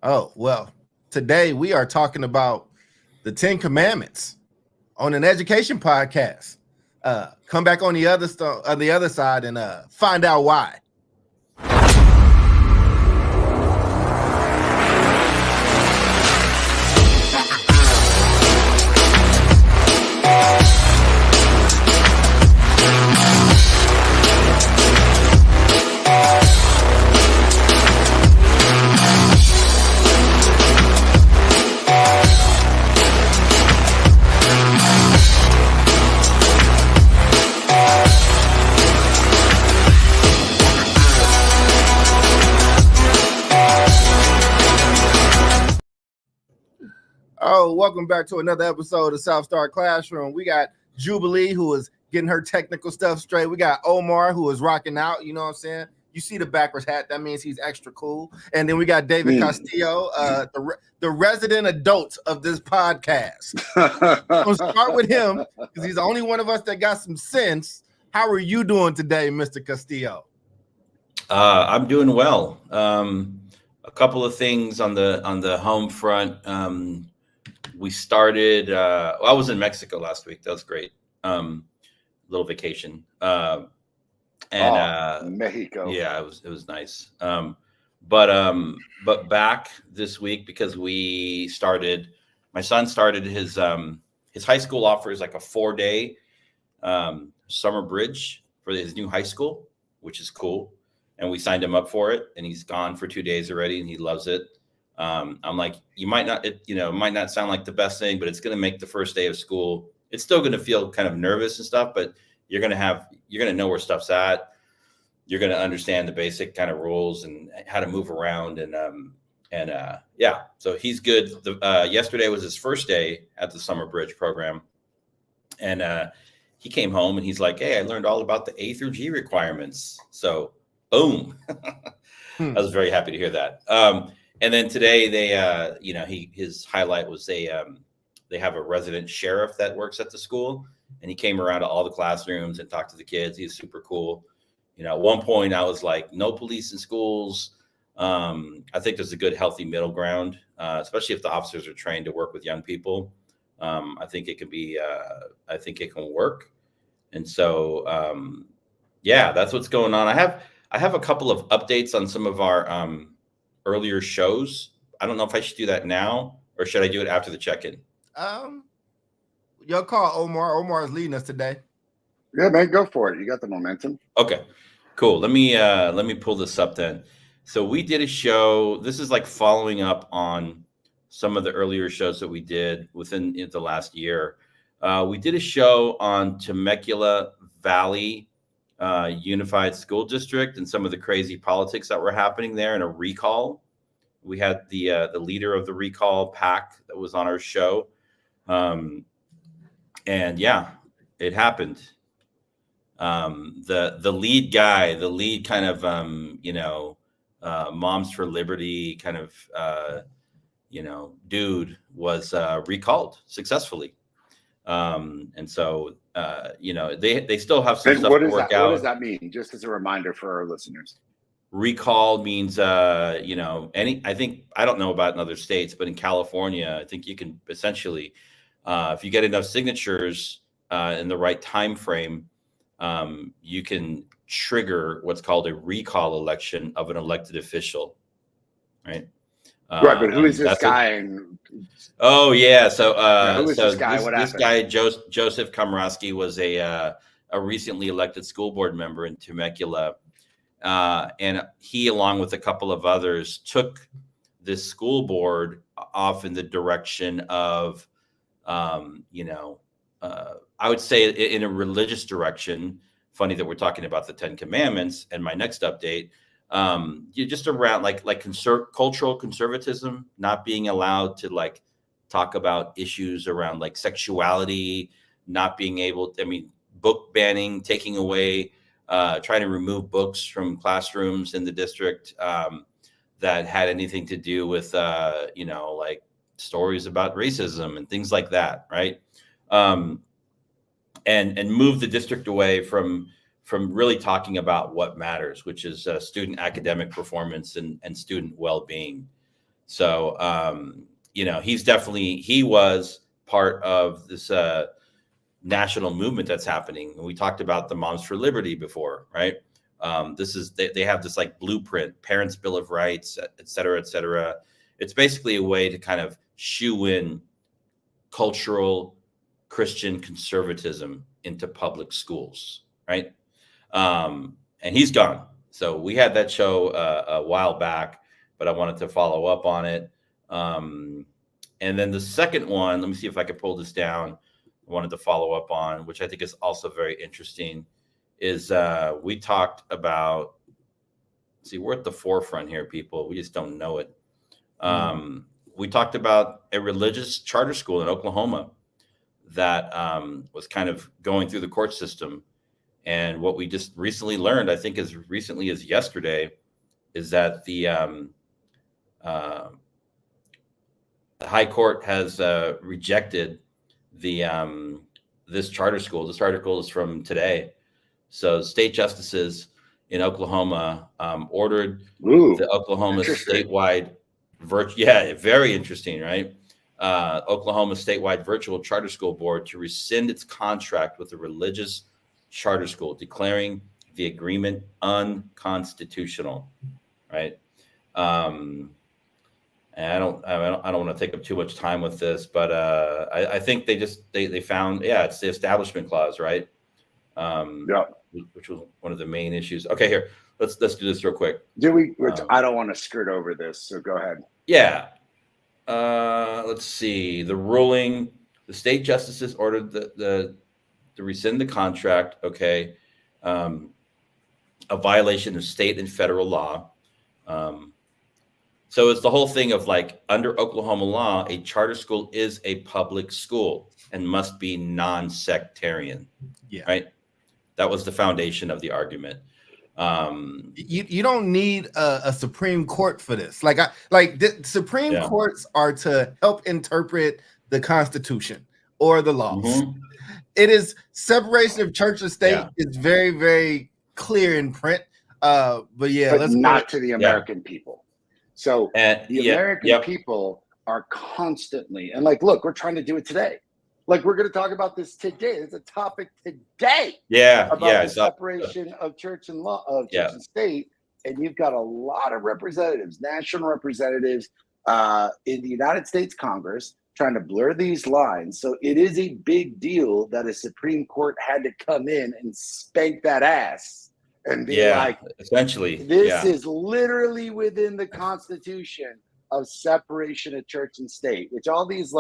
Oh, well, today we are talking about the 10 Commandments on an education podcast. Come back on the other side and find out why. Oh, welcome back to another episode of South Star Classroom. We got Jubilee, who is getting her technical stuff straight. We got Omar, who is rocking out. You know what I'm saying? You see the backwards hat. That means he's extra cool. And then we got David Castillo, the resident adult of this podcast. We'll start with him because he's the only one of us that got some sense. How are you doing today, Mr. Castillo? I'm doing well. A couple of things on the home front. We started. I was in Mexico last week. That was great. Little vacation. Mexico. Yeah, it was nice. But back this week because my son started his high school offers like a 4-day summer bridge for his new high school, which is cool. And we signed him up for it, and he's gone for 2 days already, and he loves it. I'm like, it might not sound like the best thing, but it's going to make the first day of school. It's still going to feel kind of nervous and stuff, but you're going to know where stuff's at. You're going to understand the basic kind of rules and how to move around. Yeah, so he's good. Yesterday was his first day at the Summer Bridge program. And he came home and he's like, hey, I learned all about the A through G requirements. So boom. I was very happy to hear that. And then today his highlight was they have a resident sheriff that works at the school, and he came around to all the classrooms and talked to the kids. He's super cool. At one point I was like, no police in schools. I think there's a good healthy middle ground, especially if the officers are trained to work with young people. I think it can work. And so, that's what's going on. I have a couple of updates on some of our earlier shows. I don't know if I should do that now or should I do it after the check-in? Your call, Omar. Omar is leading us today. Yeah, man, go for it. You got the momentum. Okay, cool. Let me pull this up then. So we did a show. This is like following up on some of the earlier shows that we did within the last year. We did a show on Temecula Valley Unified School District and some of the crazy politics that were happening there, and a recall. We had the leader of the recall pack that was on our show, and yeah, it happened. The lead guy, the lead kind of Moms for Liberty kind of dude was recalled successfully. And so, they still have some stuff to work out. What does that mean? Just as a reminder for our listeners. Recall means, I don't know about in other states, but in California, I think you can essentially, if you get enough signatures in the right time frame, you can trigger what's called a recall election of an elected official, right? Right, but who is this guy? Oh yeah, so who is this guy? This guy Joseph Komorowski was a recently elected school board member in Temecula, and he, along with a couple of others, took this school board off in the direction of, I would say in a religious direction. Funny that we're talking about the 10 Commandments and my next update. You're just around cultural conservatism, not being allowed to talk about issues around sexuality, not being able to, book banning, taking away, trying to remove books from classrooms in the district that had anything to do with, stories about racism and things like that. Right. And move the district away from really talking about what matters, which is student academic performance and student well-being. So, he was part of this national movement that's happening. And we talked about the Moms for Liberty before, right? They have this like blueprint, Parents' Bill of Rights, et cetera, et cetera. It's basically a way to kind of shoe in cultural Christian conservatism into public schools, right? And he's gone. So we had that show a while back, but I wanted to follow up on it. And then the second one, let me see if I can pull this down. I wanted to follow up on, which I think is also very interesting, is we talked about, see, we're at the forefront here, people. We just don't know it. We talked about a religious charter school in Oklahoma that was kind of going through the court system. And what we just recently learned, I think as recently as yesterday, is that the High Court has rejected this charter school. This article is from today. So state justices in Oklahoma ordered the Oklahoma statewide very interesting, right? Oklahoma statewide virtual charter school board to rescind its contract with the religious charter school, declaring the agreement unconstitutional, right? And I don't want to take up too much time with this, but I think they found, it's the establishment clause, right? Which was one of the main issues. Okay, here, let's do this real quick. I don't want to skirt over this, so go ahead. Yeah. Let's see. The ruling, the state justices ordered the to rescind the contract. Okay. A violation of state and federal law. So it's the whole thing of like, under Oklahoma law, a charter school is a public school and must be non-sectarian. Yeah. Right. That was the foundation of the argument. You don't need a Supreme Court for this. The Supreme Courts are to help interpret the Constitution or the laws. Mm-hmm. It is separation of church and state is very, very clear in print. But not to the American people. So the American people are constantly, and look, we're trying to do it today. We're going to talk about this today. It's a topic today. About the separation of church and law, of church and state. And you've got a lot of representatives, national representatives in the United States Congress trying to blur these lines. So it is a big deal that a Supreme Court had to come in and spank that ass and be essentially, this is literally within the Constitution of separation of church and state, which all these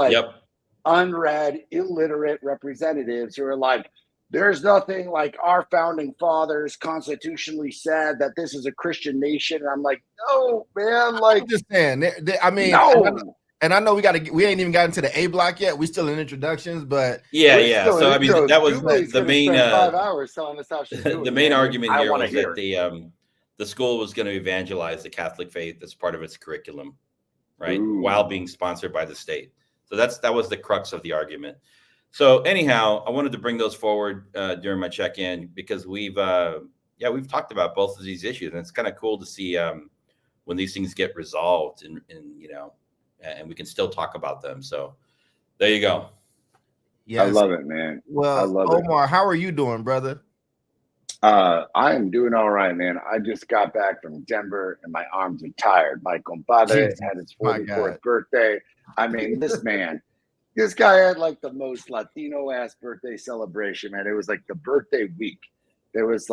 unread, illiterate representatives who are like, there's nothing like our founding fathers constitutionally said that this is a Christian nation. And I'm like, no, man. I'm just saying. No. And I know we ain't even gotten to the A block yet. We still in introductions, but So I mean, that was the main 5 hours telling us how she's doing. The main argument here was that the school was going to evangelize the Catholic faith as part of its curriculum, right? While being sponsored by the state. So that was the crux of the argument. So anyhow, I wanted to bring those forward during my check-in because we've talked about both of these issues, and it's kind of cool to see when these things get resolved and we can still talk about them. So there you go. Yeah, I love it, man. Well, Omar, how are you doing, brother? I am doing all right, man. I just got back from Denver and my arms are tired. My compadre had his 44th birthday. I mean, this guy had the most Latino ass birthday celebration, man. It was the birthday week. There was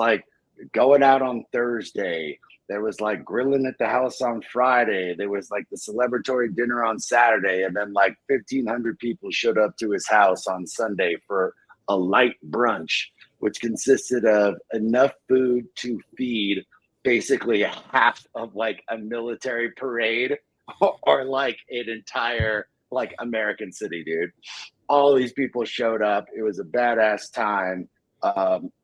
going out on Thursday. There was grilling at the house on Friday. There was the celebratory dinner on Saturday. And then 1,500 people showed up to his house on Sunday for a light brunch, which consisted of enough food to feed basically half of a military parade or an entire American city, dude. All these people showed up. It was a badass time.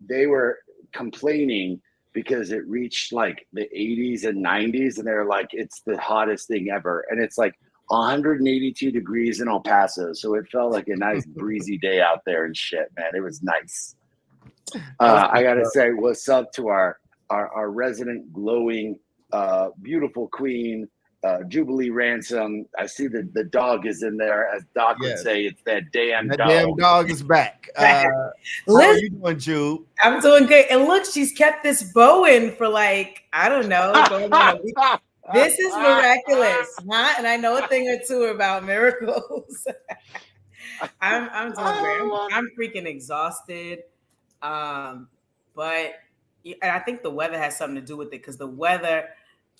They were complaining because it reached the 80s and 90s, and they're it's the hottest thing ever. And it's 182 degrees in El Paso, so it felt like a nice breezy day out there and shit, man. It was nice. I gotta say, what's up to our resident glowing, beautiful queen, Jubilee Ransom. I see that the dog is in there. As Doc would Yes. say, it's that damn That dog. damn dog is back. How are you doing, Jube? I'm doing good. And look, she's kept this bow in for like, I don't know, going on a week. This is miraculous, huh? And I know a thing or two about miracles. I'm doing great. I'm freaking exhausted. But and I think the weather has something to do with it because the weather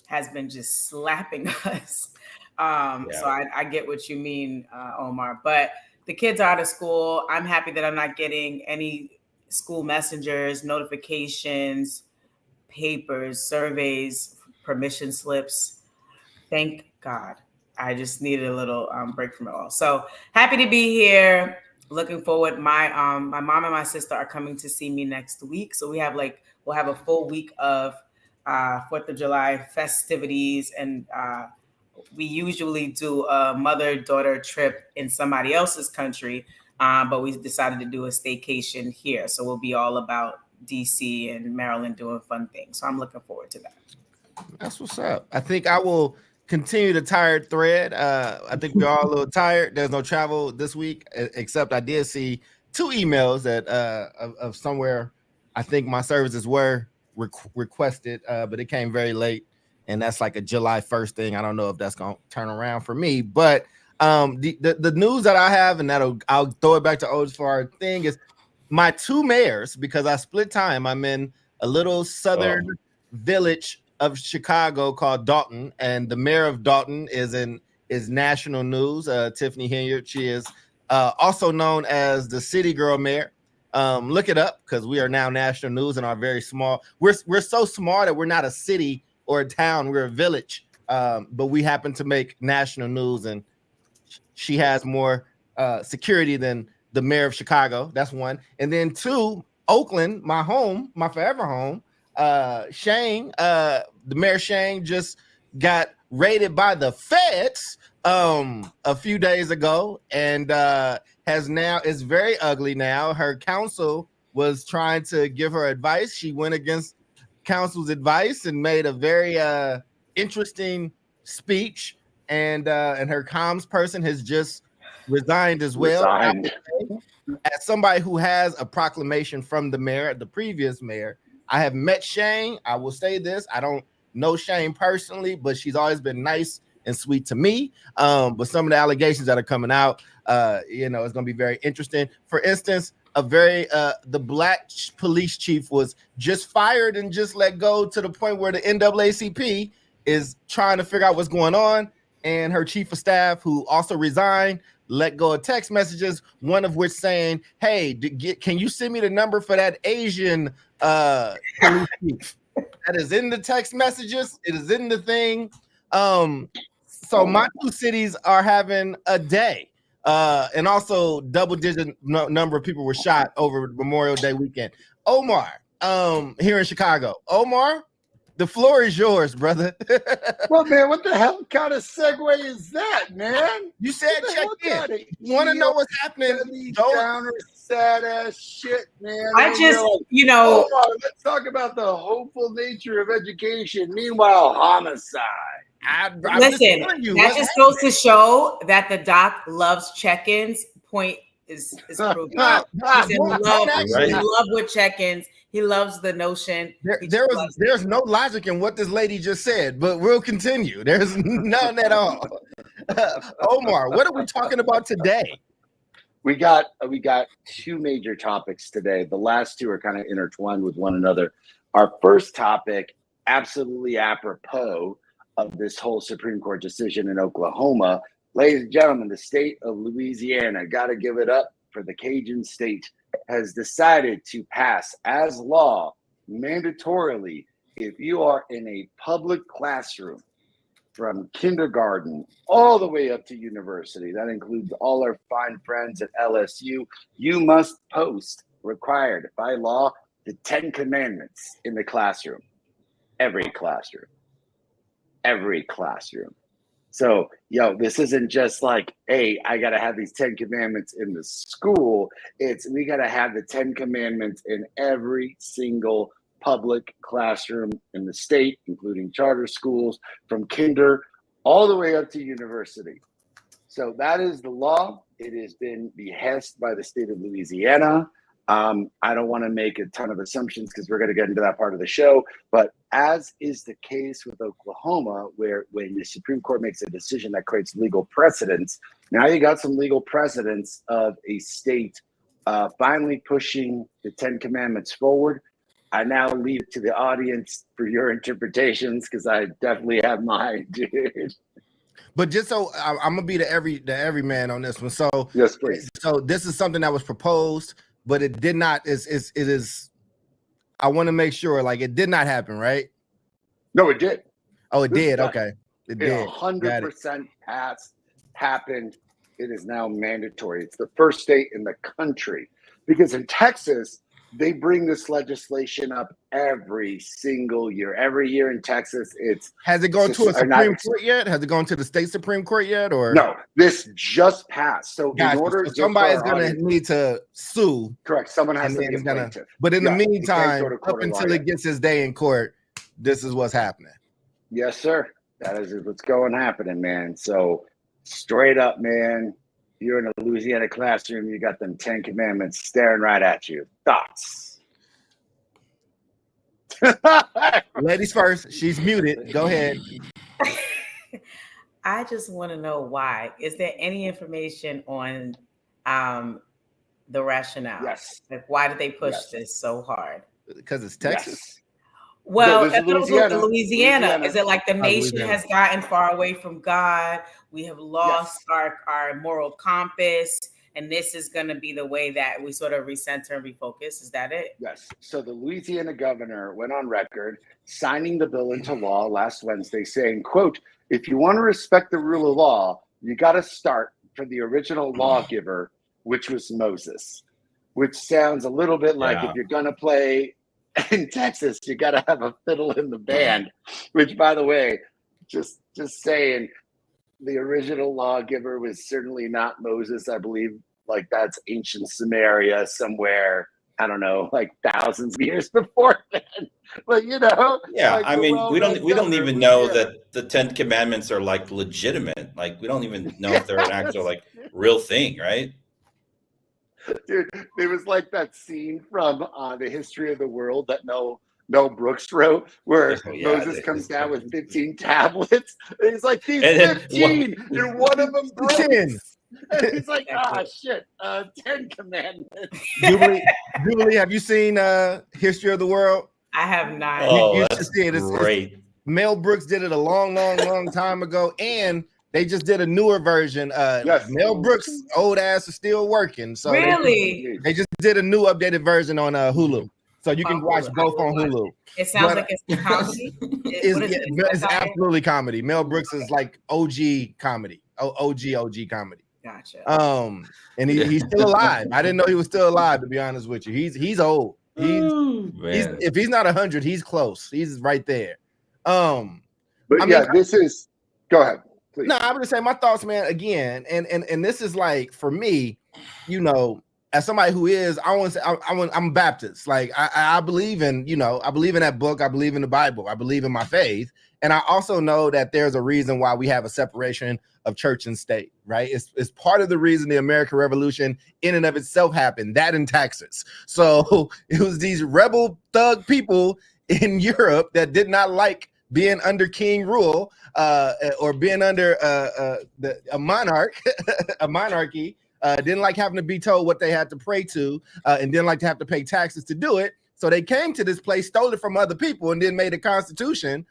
has been just slapping us. So I get what you mean, Omar. But the kids are out of school. I'm happy that I'm not getting any school messengers, notifications, papers, surveys, permission slips. Thank God. I just needed a little break from it all. So happy to be here. Looking forward. My mom and my sister are coming to see me next week. So we'll have a full week of 4th of July festivities. And we usually do a mother-daughter trip in somebody else's country. But we decided to do a staycation here. So we'll be all about DC and Maryland doing fun things. So I'm looking forward to that. That's what's up. I think I will continue the tired thread. I think we're all a little tired. There's no travel this week, except I did see 2 emails that of somewhere I think my services were requested, but it came very late, and that's like a July 1st thing. I don't know if that's gonna turn around for me, but the news that I have, and I'll throw it back to Otis for our thing, is my 2 mayors, because I split time. I'm in a little southern village of Chicago called Dalton, and the mayor of Dalton is national news. Tiffany Henyard. She is also known as the City Girl Mayor. Look it up because we are now national news and are very small. We're so small that we're not a city or a town. We're a village, but we happen to make national news, and she has more security than the mayor of Chicago. That's one. And then 2, Oakland, my home, my forever home. Shane, the mayor Shane, just got raided by the feds a few days ago, and is very ugly now. Her council was trying to give her advice. She went against council's advice and made a very interesting speech, and her comms person has just resigned as well. As somebody who has a proclamation from the mayor, the previous mayor, I have met Shane. I will say this: I don't know Shane personally, but she's always been nice and sweet to me. But some of the allegations that are coming out, it's going to be very interesting. For instance, the black police chief was just fired and just let go, to the point where the NAACP is trying to figure out what's going on, and her chief of staff, who also resigned, let go of text messages, one of which saying, "Hey, can you send me the number for that Asian police chief?" That is in the text messages. It is in the thing. So my 2 cities are having a day, and also double-digit number of people were shot over Memorial Day weekend. Omar, here in Chicago. Omar, the floor is yours, brother. Well, man, what the hell kind of segue is that, man? You said check in. You want to know what's happening? Downer, sad ass shit, man. Let's talk about the hopeful nature of education. Meanwhile, homicide. Listen, that just goes to show that the doc loves check-ins. Point is proven. He's in love with check-ins. He loves the notion. There's no logic in what this lady just said, but we'll continue. There's none at all. Omar, what are we talking about today? We got 2 major topics today. The last 2 are kind of intertwined with one another. Our first topic, absolutely apropos of this whole Supreme Court decision in Oklahoma. Ladies and gentlemen, the state of Louisiana, got to give it up for the Cajun state, has decided to pass as law mandatorily, if you are in a public classroom from kindergarten all the way up to university, that includes all our fine friends at LSU, you must post, required by law, the 10 commandments in the classroom. Every classroom. So, this isn't just like, hey, I got to have these 10 commandments in the school. We got to have the 10 commandments in every single public classroom in the state, including charter schools, from kinder all the way up to university. So that is the law. It has been behest by the state of Louisiana. I don't want to make a ton of assumptions because we're going to get into that part of the show. But as is the case with Oklahoma, where when the Supreme Court makes a decision that creates legal precedents, now you got some legal precedents of a state finally pushing the 10 Commandments forward. I now leave it to the audience for your interpretations because I definitely have mine, dude. But just so I'm gonna be the every man on this one. So yes, please. So this is something that was proposed, but it did not. It is. I want to make sure, like, it did not happen, right? No, it did. Oh, it did. Okay, it did. 100% passed. Happened. It is now mandatory. It's the first state in the country because in Texas they bring this legislation up every single year. Every year in Texas, has it gone to a Supreme Court yet? Has it gone to the state Supreme Court yet? Or no? This just passed. So in order, so somebody's going to need to sue. Correct. Someone has to be a plaintiff. But in the meantime, up until it gets his day in court, this is what's happening. Yes, sir. That is what's happening, man. So straight up, man. You're in a Louisiana classroom, you got them 10 Commandments staring right at you. Thoughts? Ladies first. She's muted. Go ahead. I just want to know why. Is there any information on the rationale? Yes. Like, why did they push this so hard? Because it's Texas. Yes. Well, Louisiana. Louisiana. Is it like the nation has gotten far away from God? We have lost our moral compass, and this is going to be the way that we sort of recenter and refocus. Is that it? Yes. So the Louisiana governor went on record signing the bill into law last Wednesday saying, quote, if you want to respect the rule of law, you got to start from the original lawgiver, which was Moses, which sounds a little bit like if you're going to play in Texas, you got to have a fiddle in the band, which, by the way, just saying, the original lawgiver was certainly not Moses. I believe like that's ancient Samaria somewhere. I don't know, like thousands of years before then. But yeah. Like I mean, we don't even know that the 10 Commandments are like legitimate. Like we don't even know if they're an actual like real thing, right? Dude, it was like that scene from The History of the World that Mel Brooks wrote, where Moses comes down with 15 tablets. And he's like, these 15, and one of them broke. 10. And he's like, shit, 10 Commandments. Jubilee, have you seen History of the World? I have not. Oh, that's great. Mel Brooks did it a long time ago, and they just did a newer version. Mel Brooks' old ass is still working. So really, they just did a new updated version on Hulu. So you can watch both on Hulu. It sounds like it's comedy. It's absolutely comedy. Mel Brooks is like OG comedy. OG comedy. Gotcha. And he's still alive. I didn't know he was still alive, to be honest with you. He's old. He's if he's not 100, he's close. He's right there. This is. Go ahead. Please. No, I'm gonna say my thoughts, man. Again, and this is like for me, as somebody who is, I'm Baptist. Like I believe in, I believe in that book. I believe in the Bible. I believe in my faith, and I also know that there's a reason why we have a separation of church and state. Right? It's part of the reason the American Revolution, in and of itself, happened. That in Texas. So it was these rebel thug people in Europe that did not like being under king rule or being under a monarch, a monarchy, didn't like having to be told what they had to pray to, and didn't like to have to pay taxes to do it. So they came to this place, stole it from other people, and then made a constitution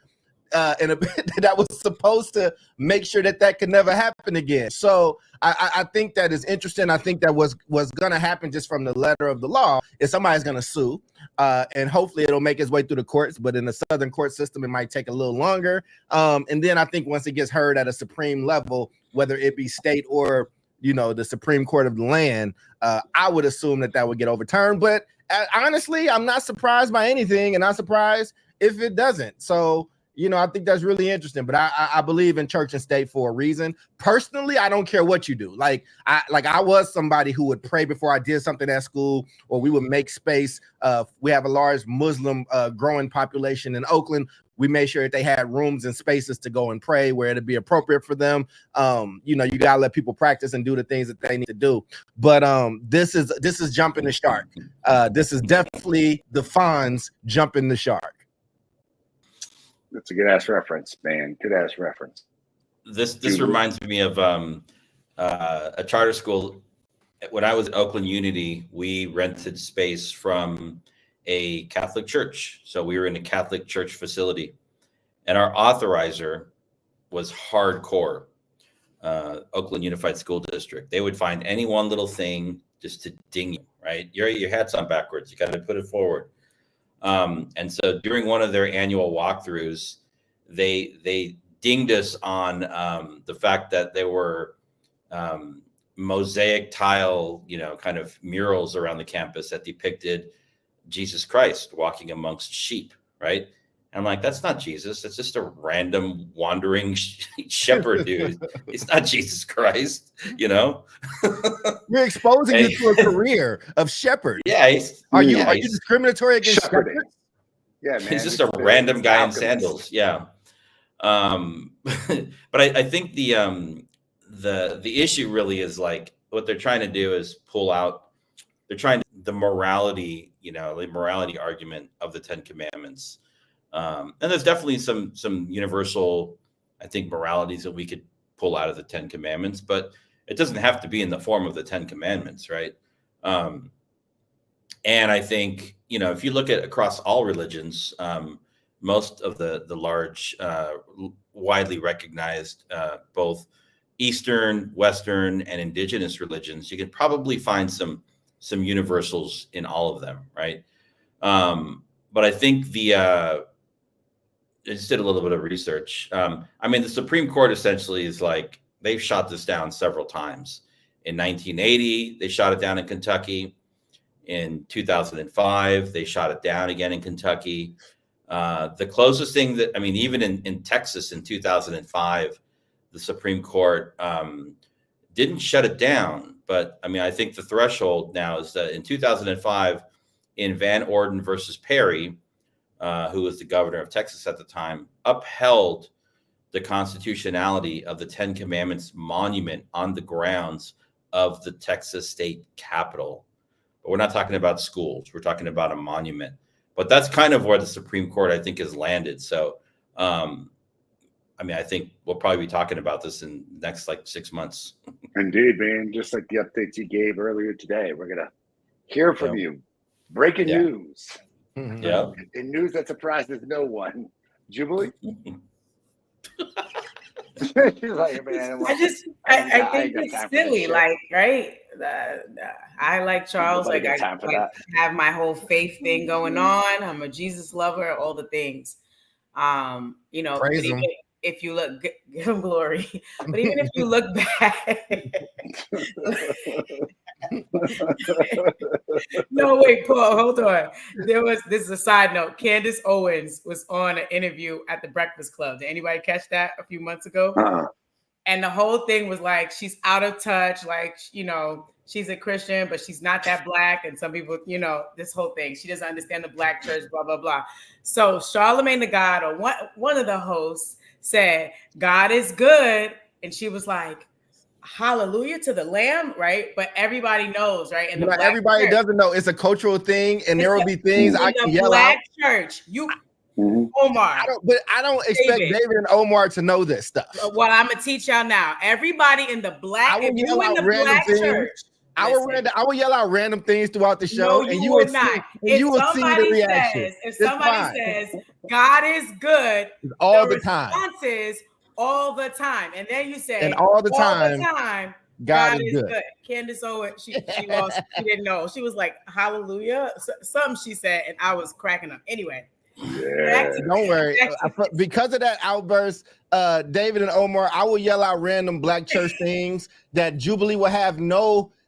that was supposed to make sure that could never happen again. So I think that is interesting. I think that was going to happen just from the letter of the law is somebody's going to sue, and hopefully it'll make its way through the courts. But in the Southern court system, it might take a little longer. And then I think once it gets heard at a supreme level, whether it be state or the Supreme Court of the land, I would assume that would get overturned. But honestly, I'm not surprised by anything, and not surprised if it doesn't. So. I think that's really interesting, but I believe in church and state for a reason. Personally, I don't care what you do. I was somebody who would pray before I did something at school, or we would make space. We have a large Muslim growing population in Oakland. We made sure that they had rooms and spaces to go and pray where it'd be appropriate for them. You know, you gotta let people practice and do the things that they need to do. But this is jumping the shark. This is definitely the Fonz jumping the shark. That's a good ass reference, man. Good ass reference. This reminds me of a charter school. When I was at Oakland Unity, we rented space from a Catholic church. So we were in a Catholic church facility, and our authorizer was hardcore. Oakland Unified School District. They would find any one little thing just to ding you, right? Your hat's on backwards. You got to put it forward. And so during one of their annual walkthroughs, they dinged us on the fact that there were mosaic tile, you know, kind of murals around the campus that depicted Jesus Christ walking amongst sheep, right? And I'm like, that's not Jesus. It's just a random wandering shepherd dude. It's not Jesus Christ, you know? You're exposing him to a career of shepherd. Yeah. Are you discriminatory against shepherds? Yeah, man. He's just a random guy in sandals. Yeah. But I think the issue really is like what they're trying to do is pull out. They're trying to the morality, you know, the morality argument of the 10 Commandments. And there's definitely some universal, I think, moralities that we could pull out of the 10 Commandments, but it doesn't have to be in the form of the 10 Commandments, right? And I think, you know, if you look at across all religions, most of the large, widely recognized, both Eastern, Western, and indigenous religions, you could probably find some universals in all of them, right? But I think I just did a little bit of research. I mean, the Supreme Court essentially is like, they've shot this down several times. In 1980, they shot it down in Kentucky. In 2005, they shot it down again in Kentucky. The closest thing that, I mean, even in Texas in 2005, the Supreme Court didn't shut it down. But I mean, I think the threshold now is that in 2005, in Van Orden versus Perry, who was the governor of Texas at the time, upheld the constitutionality of the 10 Commandments monument on the grounds of the Texas state capitol. But we're not talking about schools. We're talking about a monument. But that's kind of where the Supreme Court, I think, has landed. So, I mean, I think we'll probably be talking about this in the next, 6 months. Indeed, man. Just like the updates you gave earlier today. We're going to hear from you. Breaking news. Yeah. In news that surprises no one. Jubilee? She's like, man, I think it's silly, right? I like Charles, I have my whole faith thing going on. I'm a Jesus lover, all the things. You know, praise him. If you look, give him glory. But even if you look back, no, wait, Paul, hold on. This is a side note. Candace Owens was on an interview at the Breakfast Club. Did anybody catch that a few months ago? And the whole thing was like, she's out of touch. Like, you know, she's a Christian, but she's not that black. And some people, you know, this whole thing, she doesn't understand the black church, blah, blah, blah. So Charlemagne the God, or one of the hosts, said, God is good. And she was like, hallelujah to the Lamb, right? But everybody knows, right? And everybody church, doesn't know. It's a cultural thing, and there will be things I can yell out. Church, Omar. I don't expect David and Omar to know this stuff. Well, I'm gonna teach y'all now. Everybody in the black, if you in the black church, I will yell out random things throughout the show, and you will not. You will see the reaction. If somebody says God is good, all the time. Responses all the time, and then you say, and all the time, God is good. Candace Owens, she lost. She didn't know. She was like, "Hallelujah," something she said, and I was cracking up. Anyway. Yeah. Don't worry. Because of that outburst, David and Omar, I will yell out random black church things that Jubilee will have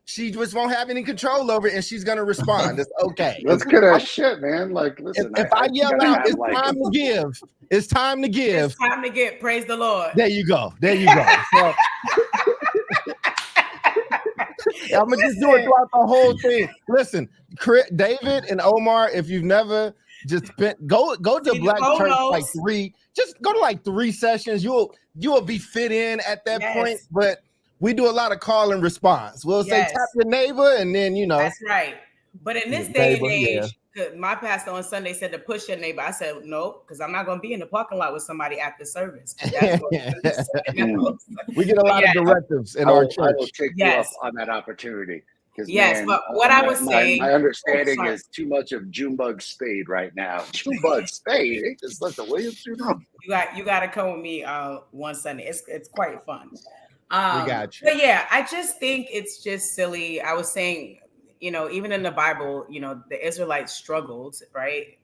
she just won't have any control over it, and she's gonna respond. It's okay. That's good as shit, man. Like, listen, if I yell out, it's time to give. It's time to give. It's time to give. Praise the Lord. There you go. So, I'm gonna just do it throughout the whole thing. Listen, David and Omar, if you've never just go to Black Church like go to like 3 sessions. You'll be fit in at that point. But we do a lot of call and response. We'll say tap your neighbor, and then That's right. But in this day and age, my pastor on Sunday said to push your neighbor. I said no, because I'm not going to be in the parking lot with somebody after service. We get a lot of directives in our church. I will take you up on that opportunity. Yes, but what I was saying, my understanding is too much of Junebug Spade right now. Junebug Spade, ain't this like the Williams syndrome? You got to come with me one Sunday. It's quite fun. We got you. But yeah, I just think it's just silly. I was saying, even in the Bible, the Israelites struggled, right?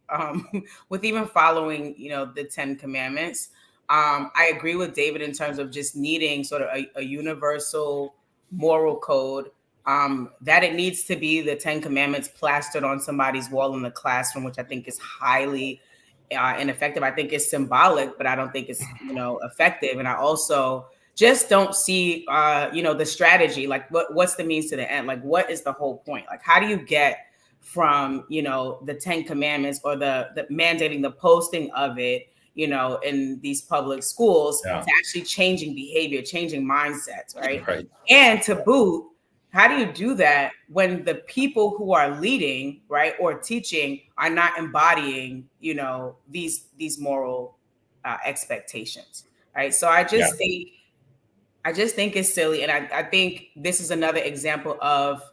With even following, the 10 Commandments. I agree with David in terms of just needing sort of a universal moral code, that it needs to be the 10 Commandments plastered on somebody's wall in the classroom, which I think is highly ineffective. I think it's symbolic, but I don't think it's, effective. And I also just don't see, the strategy, like what's the means to the end? Like, what is the whole point? Like, how do you get from, the 10 Commandments or the mandating the posting of it, in these public schools to actually changing behavior, changing mindsets, right? And to boot, how do you do that when the people who are leading, right, or teaching are not embodying, these moral expectations, right? So I just think it's silly, and I think this is another example of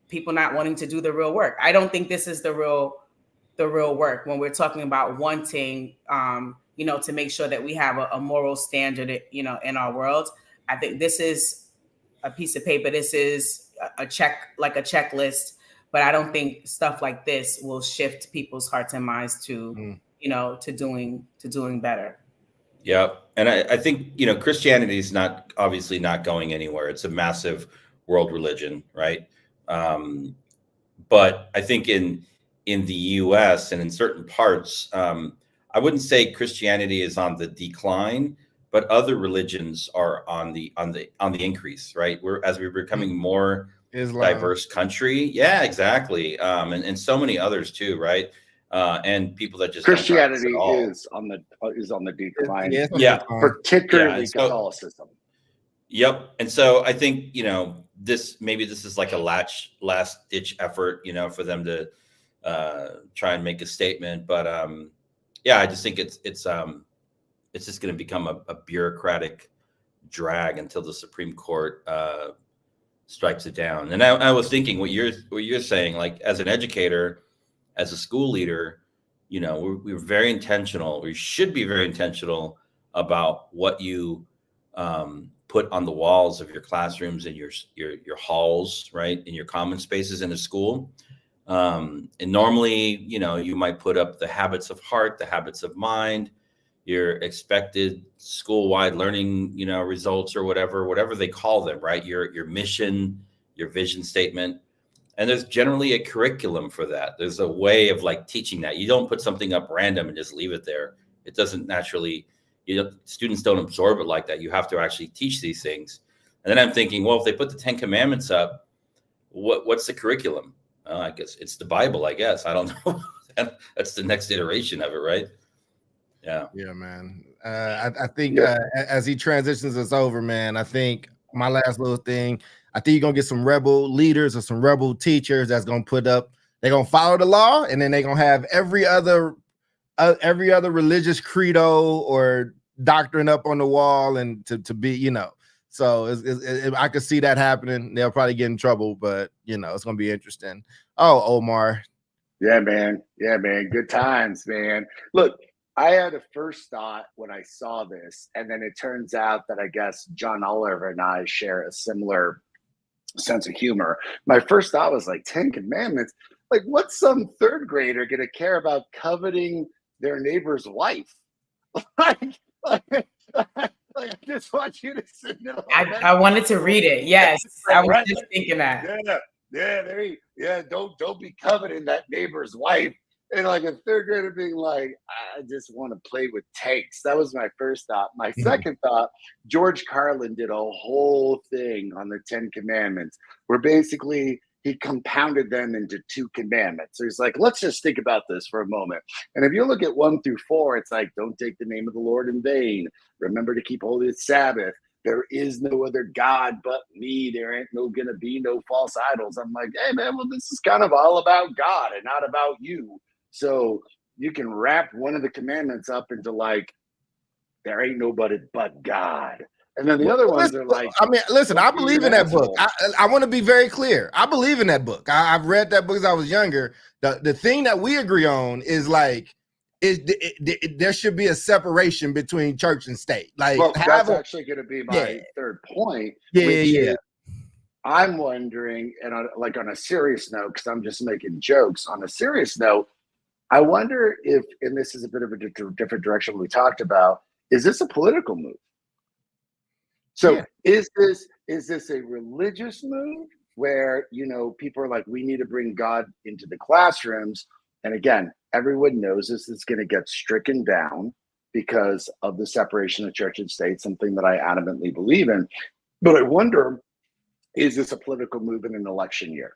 people not wanting to do the real work. I don't think this is the real work when we're talking about wanting, to make sure that we have a moral standard, in our world. I think this is a piece of paper. This is a checklist, but I don't think stuff like this will shift people's hearts and minds to, to doing better. Yeah. And I think, Christianity is obviously not going anywhere. It's a massive world religion, right? But I think in the US and in certain parts, I wouldn't say Christianity is on the decline, but other religions are on the increase, right? We're becoming more diverse country. Yeah, exactly. And so many others too, right? And people that just Christianity is on the decline. Particularly Catholicism. Yep. And so I think, this is like a last ditch effort, for them to try and make a statement. But I just think it's just going to become a bureaucratic drag until the Supreme Court strikes it down. And I was thinking what you're saying, like as an educator, as a school leader, we're very intentional. We should be very intentional about what you put on the walls of your classrooms and your halls, right, in your common spaces in a school. And normally, you might put up the habits of heart, the habits of mind, your expected school-wide learning, results or whatever they call them, right? Your mission, your vision statement. And there's generally a curriculum for that. There's a way of like teaching that. You don't put something up random and just leave it there. It doesn't naturally, students don't absorb it like that. You have to actually teach these things. And then I'm thinking, well, if they put the 10 Commandments up, what's the curriculum? I guess it's the Bible, I guess. I don't know. That's the next iteration of it, right? Yeah, man. I think as he transitions us over, man, I think my last little thing, I think you're gonna get some rebel leaders or some rebel teachers that's gonna they're gonna follow the law, and then they're gonna have every other religious credo or doctrine up on the wall, and to be, So I could see that happening. They'll probably get in trouble, but it's gonna be interesting. Oh, Omar. Yeah, man. Good times, man. Look, I had a first thought when I saw this, and then it turns out that I guess John Oliver and I share a similar sense of humor. My first thought was like 10 Commandments. Like, what's some third grader gonna care about coveting their neighbor's wife? I just want you to sit there. I wanted to read it. Yes, I was just thinking that. Don't be coveting that neighbor's wife. And like a third grader being like, I just want to play with tanks. That was my first thought. My second thought, George Carlin did a whole thing on the 10 Commandments, where basically he compounded them into 2 commandments. So he's like, let's just think about this for a moment. And if you look at 1 through 4, it's like, don't take the name of the Lord in vain. Remember to keep holy the Sabbath. There is no other God but me. There ain't gonna be no false idols. I'm like, hey man, well, this is kind of all about God and not about you. So you can wrap one of the commandments up into like, there ain't nobody but God. And then the other ones are like, I mean, listen, I believe in that book. I want to be very clear. I believe in that book. I've read that book as I was younger. The thing that we agree on is like, there should be a separation between church and state. Like, well, that's actually going to be my third point. Yeah. I'm wondering, and like on a serious note, because I'm just making jokes. On a serious note, I wonder if, and this is a bit of a different direction we talked about, is this a political move? So is this a religious move where, you know, people are like, we need to bring God into the classrooms? And again, everyone knows this is going to get stricken down because of the separation of church and state, something that I adamantly believe in. But I wonder, is this a political move in an election year?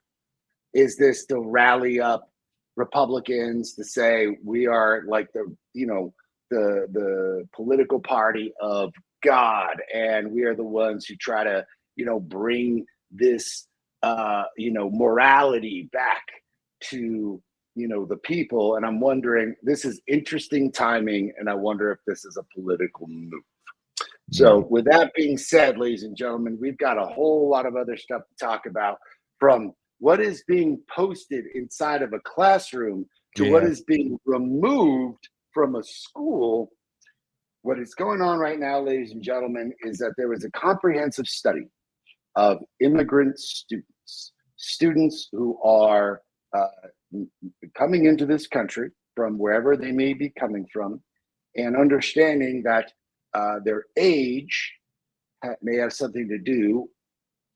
Is this to rally up Republicans to say we are like the, you know, the political party of God, and we are the ones who try to, you know, bring this, you know, morality back to, you know, the people? And I'm wondering, this is interesting timing, and I wonder if this is a political move. So with that being said, ladies and gentlemen, we've got a whole lot of other stuff to talk about, from what is being posted inside of a classroom to what is being removed from a school. What is going on right now, ladies and gentlemen, is that there was a comprehensive study of immigrant students who are coming into this country from wherever they may be coming from, and understanding that their age may have something to do,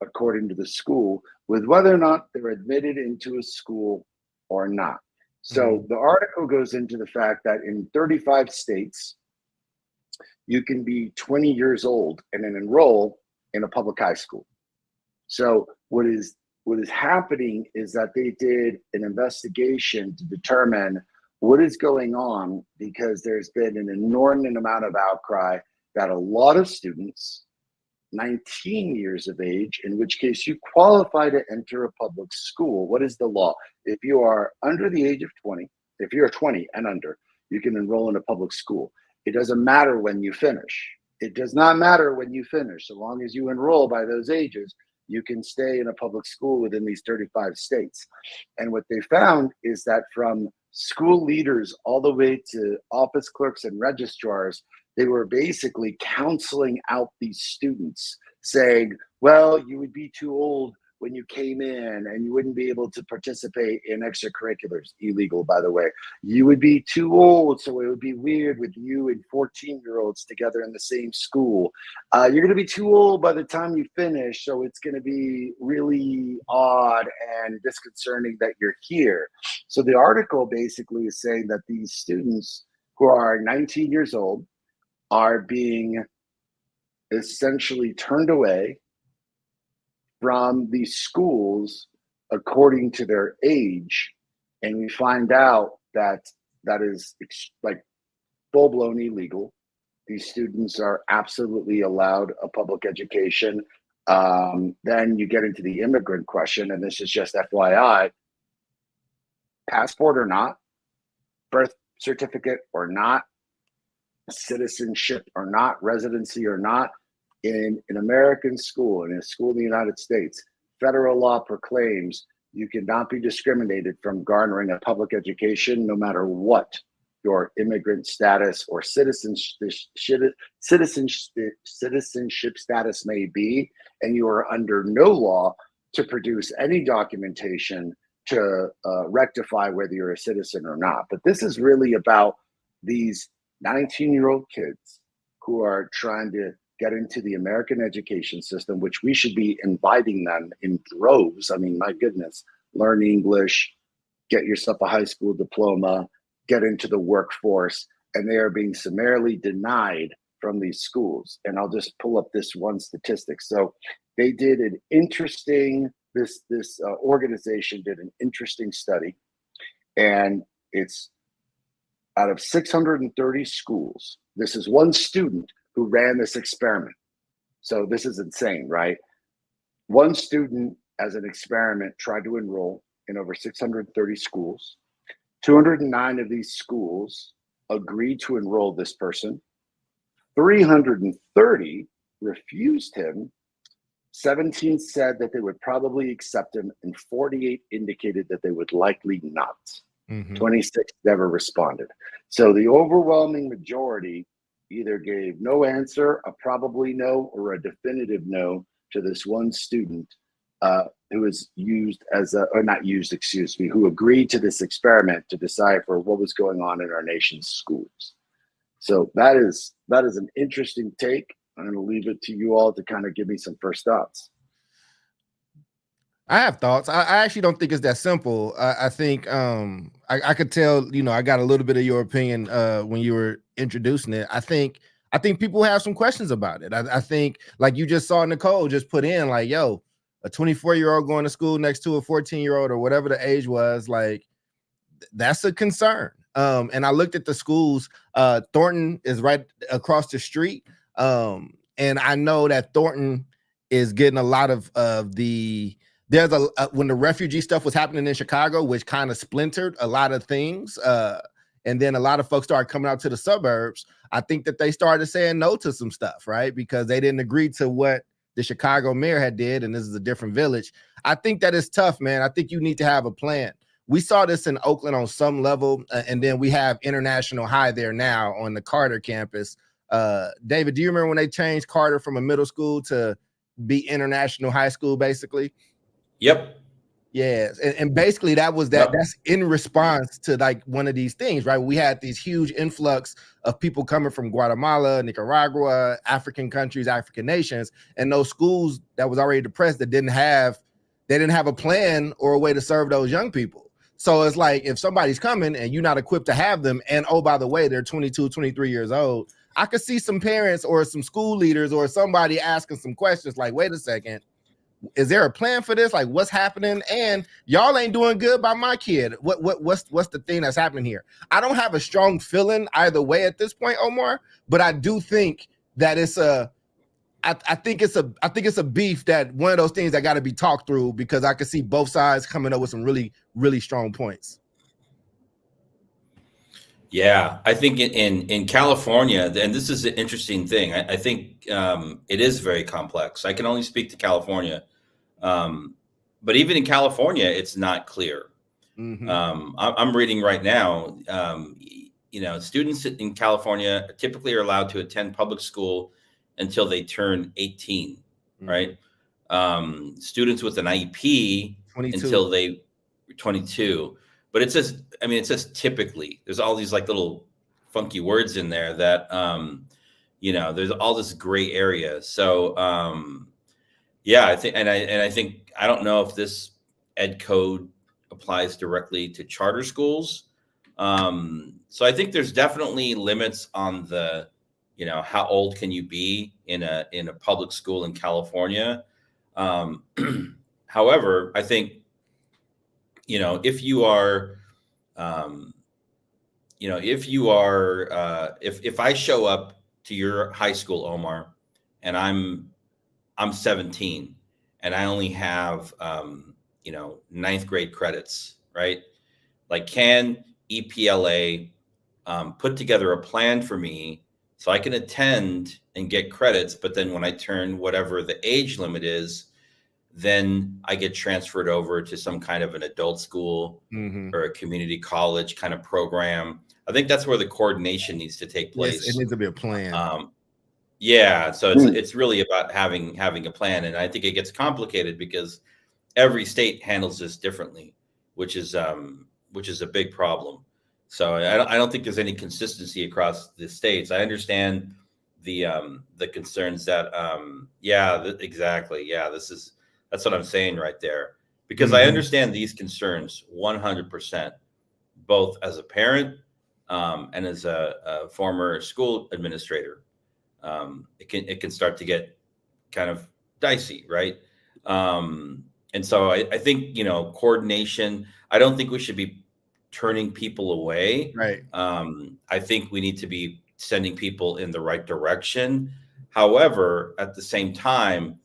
according to the school, with whether or not they're admitted into a school or not. So the article goes into the fact that in 35 states, you can be 20 years old and then enroll in a public high school. So what is happening is that they did an investigation to determine what is going on, because there's been an inordinate amount of outcry that a lot of students, 19 years of age, in which case you qualify to enter a public school. What is the law? If you are under the age of 20, if you're 20 and under, you can enroll in a public school. It doesn't matter when you finish. It does not matter when you finish. So long as you enroll by those ages, you can stay in a public school within these 35 states. And what they found is that from school leaders all the way to office clerks and registrars, they were basically counseling out these students, saying, well, you would be too old when you came in and you wouldn't be able to participate in extracurriculars, illegal, by the way. You would be too old, so it would be weird with you and 14-year-olds together in the same school. You're going to be too old by the time you finish, so it's going to be really odd and disconcerting that you're here. So the article basically is saying that these students who are 19 years old are being essentially turned away from these schools according to their age. And we find out that that is like full-blown illegal. These students are absolutely allowed a public education. Then you get into the immigrant question, and this is just FYI, passport or not, birth certificate or not, citizenship or not, residency or not, in an American school, in a school in the United States, federal law proclaims you cannot be discriminated from garnering a public education, no matter what your immigrant status or citizenship status may be, and you are under no law to produce any documentation to rectify whether you're a citizen or not. But this is really about these 19-year-old kids who are trying to get into the American education system, which we should be inviting them in droves. I mean, my goodness, learn English, get yourself a high school diploma, get into the workforce, and they are being summarily denied from these schools. And I'll just pull up this one statistic. So they did an interesting, this organization did an interesting study, and it's out of 630 schools. This is one student who ran this experiment. So this is insane, right? One student, as an experiment, tried to enroll in over 630 schools. 209 of these schools agreed to enroll this person. 330 refused him. 17 said that they would probably accept him, and 48 indicated that they would likely not. 26 never responded. So the overwhelming majority either gave no answer, a probably no, or a definitive no to this one student who was used as or not used, excuse me, who agreed to this experiment to decipher what was going on in our nation's schools. So that is an interesting take. I'm going to leave it to you all to kind of give me some first thoughts. I have thoughts. I actually don't think it's that simple. I think I could tell, I got a little bit of your opinion when you were introducing it. I think people have some questions about it. I think, like you just saw Nicole just put in, like, yo, a 24-year-old going to school next to a 14-year-old or whatever the age was, like, that's a concern. And I looked at the schools. Thornton is right across the street. And I know that Thornton is getting a lot of there's when the refugee stuff was happening in Chicago, which kind of splintered a lot of things. And then a lot of folks started coming out to the suburbs. I think that they started saying no to some stuff, right? Because they didn't agree to what the Chicago mayor had did. And this is a different village. I think that is tough, man. I think you need to have a plan. We saw this in Oakland on some level. And then we have International High there now on the Carter campus. David, do you remember when they changed Carter from a middle school to be International High School, basically? Yep. Yes. And basically that's in response to like one of these things, right? We had these huge influx of people coming from Guatemala, Nicaragua, African countries, African nations, and those schools that was already depressed that didn't have a plan or a way to serve those young people. So it's like, if somebody's coming and you're not equipped to have them, and oh, by the way, they're 22, 23 years old, I could see some parents or some school leaders or somebody asking some questions like, wait a second, is there a plan for this? Like, what's happening? And y'all ain't doing good by my kid. What's the thing that's happening here? I don't have a strong feeling either way at this point, Omar, but I do think that I think it's a beef, that one of those things that got to be talked through, because I can see both sides coming up with some really, really strong points. Yeah, I think in California, and this is an interesting thing, I think it is very complex. I can only speak to California, but even in California, it's not clear. I'm reading right now, students in California typically are allowed to attend public school until they turn 18, right? Students with an IEP 22. Until they 22. But it says typically. There's all these like little funky words in there that there's all this gray area. So I think I don't know if this ed code applies directly to charter schools. So I think there's definitely limits on the, how old can you be in a public school in California. However, I think, if you are, if I show up to your high school, Omar, and I'm 17 and I only have, 9th grade credits, right? Like, can EPLA put together a plan for me so I can attend and get credits, but then when I turn whatever the age limit is, then I get transferred over to some kind of an adult school or a community college kind of program. I think that's where the coordination needs to take place. Yes, it needs to be a plan. So it's really about having a plan. And I think it gets complicated because every state handles this differently, which is a big problem. So I don't think there's any consistency across the states. I understand the concerns that exactly. Yeah, that's what I'm saying right there, because I understand these concerns 100%, both as a parent and as a former school administrator. It can start to get kind of dicey, right? And so I think, coordination, I don't think we should be turning people away. Right. I think we need to be sending people in the right direction. However, at the same time,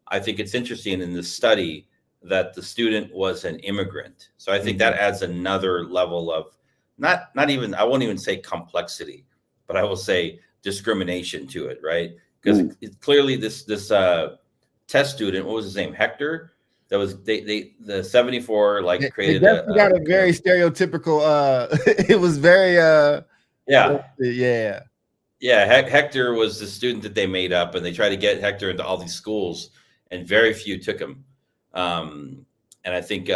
I think it's interesting in this study that the student was an immigrant. So I think that adds another level of not even, I won't even say complexity, but I will say discrimination to it, right? Because it's clearly this test student, what was his name? Hector? That was the 74 created got a very stereotypical it was very Hector was the student that they made up, and they tried to get Hector into all these schools, and very few took him. And I think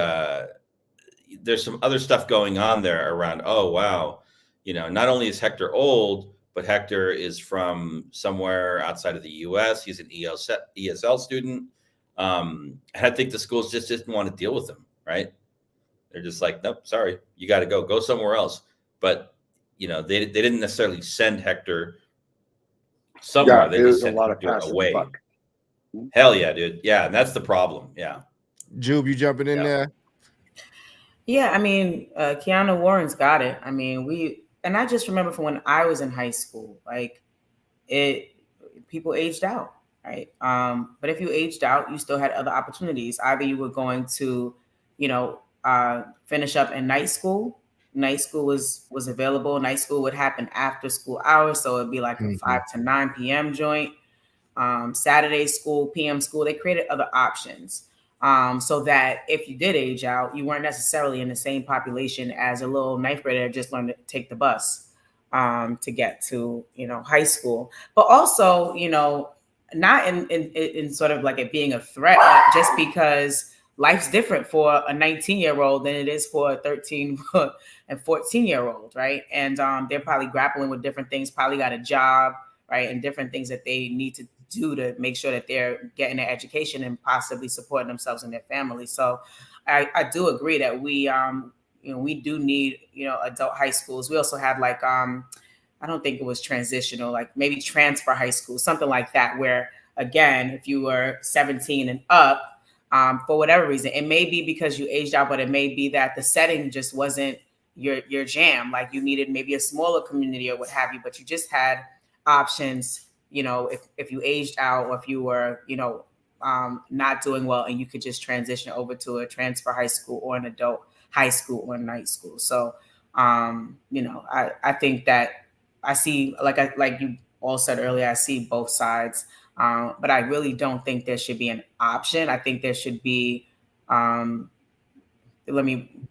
there's some other stuff going on there around, oh wow, not only is Hector old, but Hector is from somewhere outside of the US. He's an ESL student. And I think the schools just didn't want to deal with him, right? They're just like, nope, sorry, you got to go somewhere else. But they didn't necessarily send Hector somewhere. They just sent Hector away. Hell yeah, dude. Yeah, and that's the problem. Yeah. Jube, you jumping in there? Yeah, I mean, Keanu Warren's got it. I mean, and I just remember from when I was in high school, people aged out. Right. But if you aged out, you still had other opportunities. Either you were going to, finish up in night school. Night school was available. Night school would happen after school hours. So it'd be like a 5 to 9 p.m. joint. Saturday school, PM school, they created other options. So that if you did age out, you weren't necessarily in the same population as a little ninth grader that just learned to take the bus to get to, high school. But also, not in sort of like it being a threat, just because life's different for a 19-year-old than it is for a 13 and 14-year-old, right? And they're probably grappling with different things, probably got a job, right? And different things that they need to do to make sure that they're getting their education and possibly supporting themselves and their family. So I do agree that we do need, adult high schools. We also have I don't think it was transitional, maybe transfer high school, something like that, where, again, if you were 17 and up, for whatever reason, it may be because you aged out, but it may be that the setting just wasn't your jam. Like you needed maybe a smaller community or what have you, but you just had options, if you aged out or if you were, not doing well, and you could just transition over to a transfer high school or an adult high school or night school. So, I think that I see, like you all said earlier, I see both sides, but I really don't think there should be an option. I think there should be, let me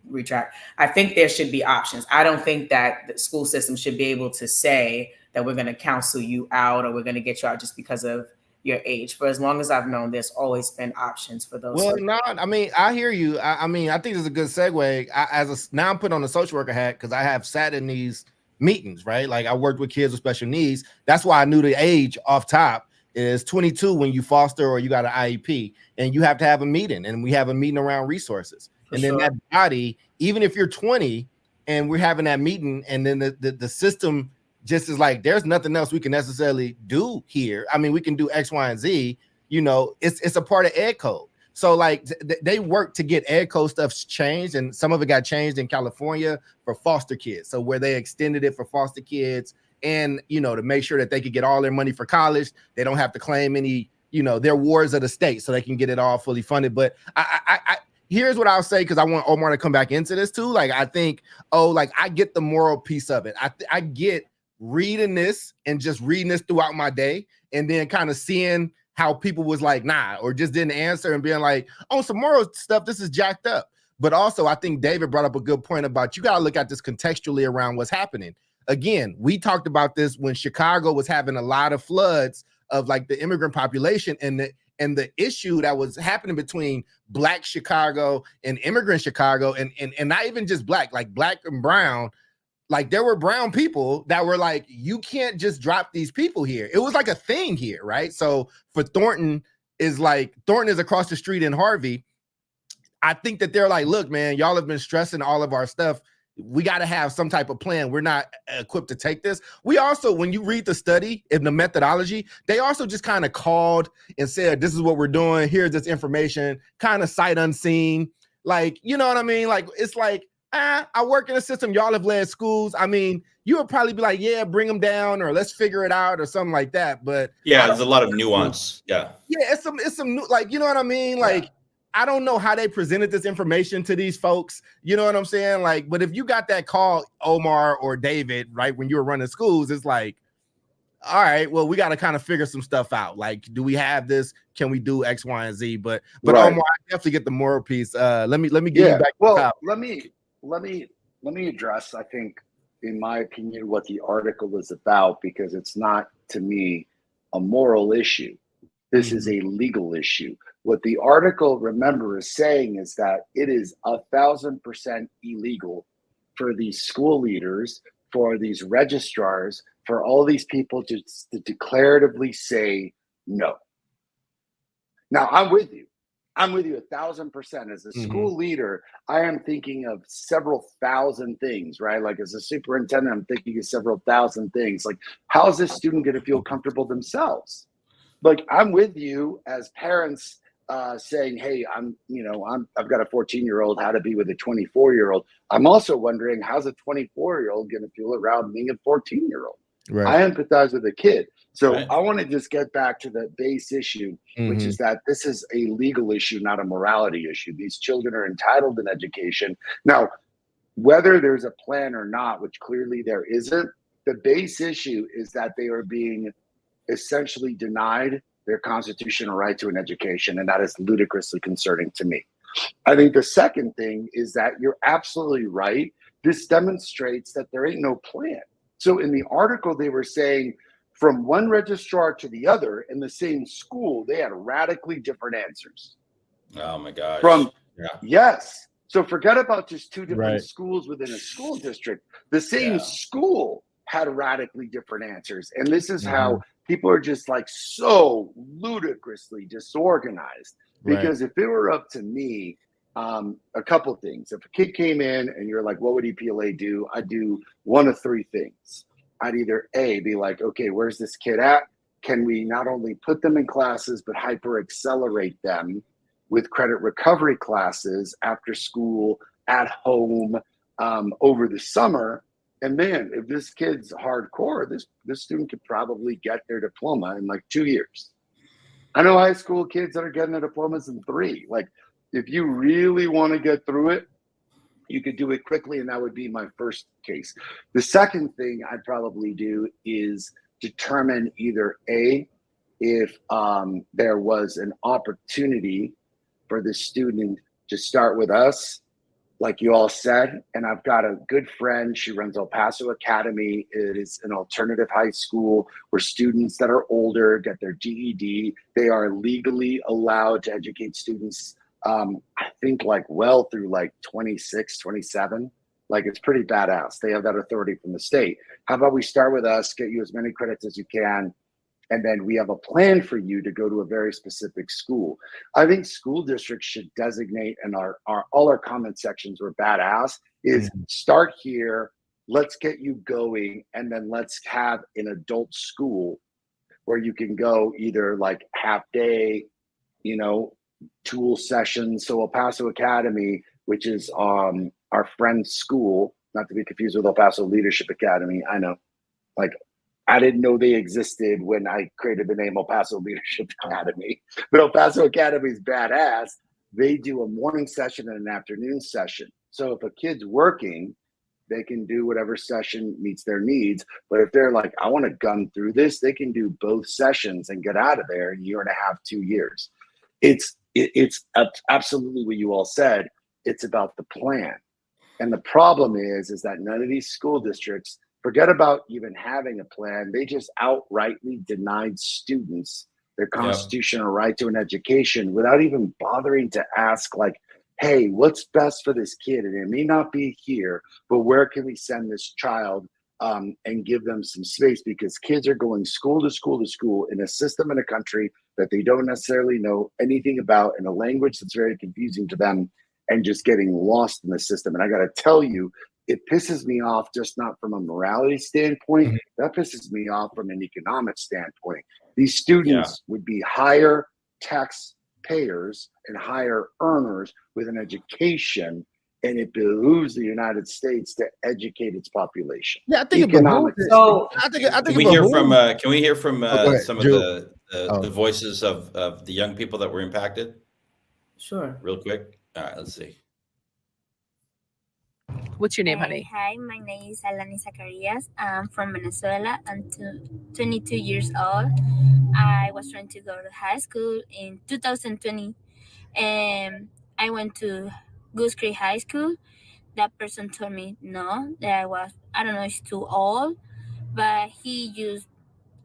retract. I think there should be options. I don't think that the school system should be able to say that we're going to counsel you out or we're going to get you out just because of your age. For as long as I've known, there's always been options for those. Well, no, I mean, I hear you. I think it's a good segue. Now I'm putting on the social worker hat because I have sat in these meetings, right? Like I worked with kids with special needs. That's why I knew the age off top is 22 when you foster or you got an IEP, and you have to have a meeting, and we have a meeting around resources. And then that body, even if you're 20 and we're having that meeting, and then the system just is like, there's nothing else we can necessarily do here. I mean, we can do X, Y, and Z, it's a part of ed code. So like they work to get ed code stuff changed, and some of it got changed in California for foster kids. So where they extended it for foster kids, and to make sure that they could get all their money for college, they don't have to claim any, their wards of the state, so they can get it all fully funded. But I here's what I'll say, because I want Omar to come back into this too. Like I think, I get the moral piece of it. I get reading this and just reading this throughout my day, and then kind of seeing how people was like, nah, or just didn't answer, and being like, oh, some moral stuff, this is jacked up. But also, I think David brought up a good point about you got to look at this contextually around what's happening. Again, we talked about this when Chicago was having a lot of floods of like the immigrant population, and the issue that was happening between Black Chicago and immigrant Chicago, and not even just Black, like Black and brown. Like there were brown people that were like, you can't just drop these people here. It was like a thing here, right? So for Thornton is across the street in Harvey. I think that they're like, look, man, y'all have been stressing all of our stuff. we got to have some type of plan. We're not equipped to take this. We also, when you read the study and the methodology, they also just kind of called and said, this is what we're doing. Here's this information, kind of sight unseen. Like, you know what I mean? Like, it's like, I work in a system. Y'all have led schools. I mean, you would probably be like, yeah, bring them down, or let's figure it out, or something like that. But yeah, there's a lot of nuance. Yeah. Yeah, it's some new, like, you know what I mean? Like, I don't know how they presented this information to these folks. You know what I'm saying? Like, but if you got that call, Omar or David, right, when you were running schools, it's like, all right, well, we got to kind of figure some stuff out. Like, do we have this? Can we do X, Y, and Z? But Omar, I definitely get the moral piece. Let me get you back. Well, let me address, I think, in my opinion, what the article is about, because it's not, to me, a moral issue. This is a legal issue. What the article, remember, is saying is that it is 1,000% illegal for these school leaders, for these registrars, for all these people to declaratively say no. Now, I'm with you. I'm with you 1,000%. As a school leader, I am thinking of several thousand things, right? Like, as a superintendent, I'm thinking of several thousand things. Like, how is this student going to feel comfortable themselves? Like, I'm with you as parents saying, hey, I've got a 14-year-old, how to be with a 24-year-old. I'm also wondering, how's a 24-year-old going to feel around being a 14-year-old? Right. I empathize with the kid. So I want to just get back to the base issue, which is that this is a legal issue, not a morality issue. These children are entitled to an education. Now, whether there's a plan or not, which clearly there isn't, the base issue is that they are being essentially denied their constitutional right to an education, and that is ludicrously concerning to me. I think the second thing is that you're absolutely right. This demonstrates that there ain't no plan. So in the article, they were saying from one registrar to the other in the same school, they had radically different answers. Oh my gosh. Yes. So forget about just two different schools within a school district. The same school had radically different answers. And this is how people are just like so ludicrously disorganized. Because if it were up to me, a couple of things. If a kid came in and you're like, what would EPLA do? I'd do one of three things. I'd either A, be like, okay, where's this kid at? Can we not only put them in classes, but hyper accelerate them with credit recovery classes after school, at home, over the summer? And man, if this kid's hardcore, this student could probably get their diploma in like 2 years. I know high school kids that are getting their diplomas in 3. Like, if you really want to get through it, you could do it quickly, and that would be my first case. The second thing I'd probably do is determine either A, if there was an opportunity for the student to start with us, like you all said, and I've got a good friend. She runs El Paso Academy. It is an alternative high school where students that are older get their GED. They are legally allowed to educate students, I think, like well through like 26, 27. Like, it's pretty badass. They have that authority from the state. How about we start with us, get you as many credits as you can, and then we have a plan for you to go to a very specific school. I think school districts should designate, and all our comment sections were badass, is start here, let's get you going, and then let's have an adult school where you can go either like half day, tool sessions. So El Paso Academy, which is our friend's school, not to be confused with El Paso Leadership Academy. I know, like, I didn't know they existed when I created the name El Paso Leadership Academy, but El Paso Academy is badass. They do a morning session and an afternoon session. So if a kid's working, they can do whatever session meets their needs. But if they're like, I want to gun through this, they can do both sessions and get out of there in 1.5 years, 2 years. It's absolutely what you all said. It's about the plan. And the problem is that none of these school districts, forget about even having a plan. They just outrightly denied students their constitutional right to an education without even bothering to ask, like, hey, what's best for this kid? And it may not be here, but where can we send this child and give them some space? Because kids are going school to school to school in a system in a country that they don't necessarily know anything about, in a language that's very confusing to them, and just getting lost in the system. And I got to tell you, it pisses me off, just not from a morality standpoint. That pisses me off from an economic standpoint. These students would be higher taxpayers and higher earners with an education, and it behooves the United States to educate its population. Yeah, I think economic. So I think Can we hear from some of the voices of the young people that were impacted? Sure. Real quick. All right, let's see. What's your name, honey? Hi, my name is Alani Zacarias. I'm from Venezuela. I'm 22 years old. I was trying to go to high school in 2020, and I went to Goose Creek High School. That person told me no, that I don't know, it's too old, but he just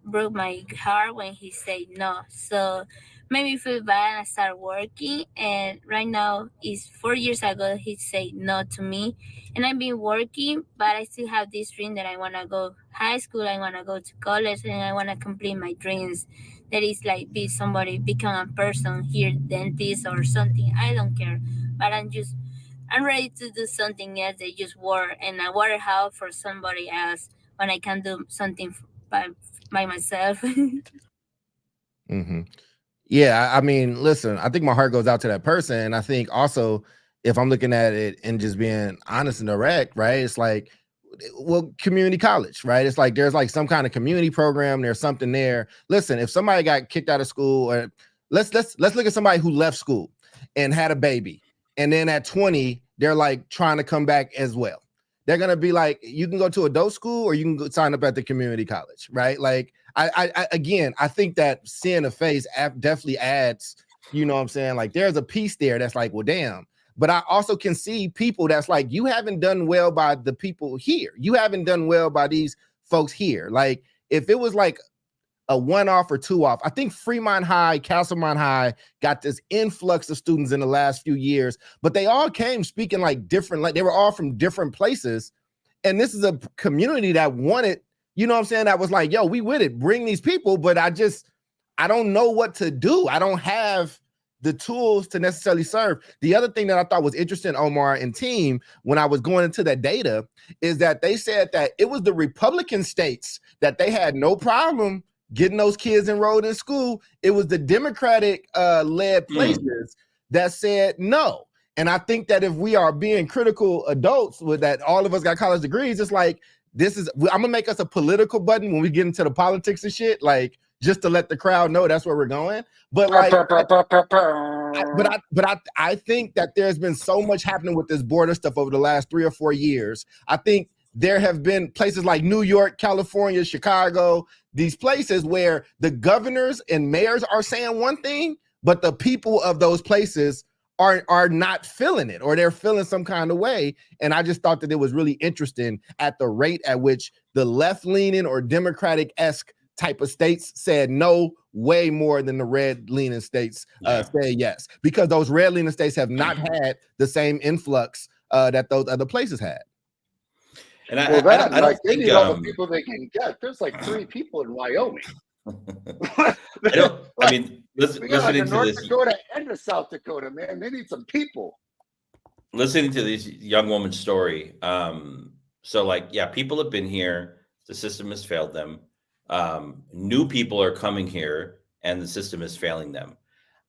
broke my heart when he said no. So made me feel bad, and I started working, and right now it's 4 years ago he said no to me, and I've been working, but I still have this dream that I want to go high school, I want to go to college, and I want to complete my dreams. That is like be somebody, become a person here, dentist or something, I don't care, but I'm ready to do something else than just work, and I work hard for somebody else when I can do something by myself. Yeah, I mean, listen, I think my heart goes out to that person. And I think also, if I'm looking at it and just being honest and direct, right? It's like, well, community college, right? It's like there's like some kind of community program. There's something there. Listen, if somebody got kicked out of school, or let's look at somebody who left school and had a baby, and then at 20, they're like trying to come back as well. They're gonna be like, you can go to adult school or you can go sign up at the community college, right? Like, I think that seeing a face definitely adds, you know what I'm saying? Like, there's a piece there that's like, well, damn. But I also can see people that's like, you haven't done well by the people here. You haven't done well by these folks here. Like, if it was like a 1-off or 2-off, I think Fremont High, Castlemont High got this influx of students in the last few years, but they all came speaking like different, like they were all from different places. And this is a community that wanted, you know what I'm saying? That was like, yo, we with it, bring these people, but I don't know what to do. I don't have the tools to necessarily serve. The other thing that I thought was interesting, Omar and team, when I was going into that data, is that they said that it was the Republican states that they had no problem getting those kids enrolled in school. It was the Democratic led places that said no. And I think that if we are being critical adults with that, all of us got college degrees, it's like, I'm gonna make us a political button when we get into the politics and shit, like just to let the crowd know that's where we're going. But like, I think that there's been so much happening with this border stuff over the last 3 or 4 years. I think there have been places like New York, California, Chicago, these places where the governors and mayors are saying one thing, but the people of those places are not feeling it, or they're feeling some kind of way. And I just thought that it was really interesting at the rate at which the left-leaning or Democratic-esque type of states said no way more than the red-leaning states said yes, because those red-leaning states have not had the same influx that those other places had. And I don't think they need all the people they can get. There's like 3 people in Wyoming. Listening to North this, Dakota and the South Dakota, man, they need some people. Listening to this young woman's story, so like, yeah, people have been here. The system has failed them. New people are coming here, and the system is failing them.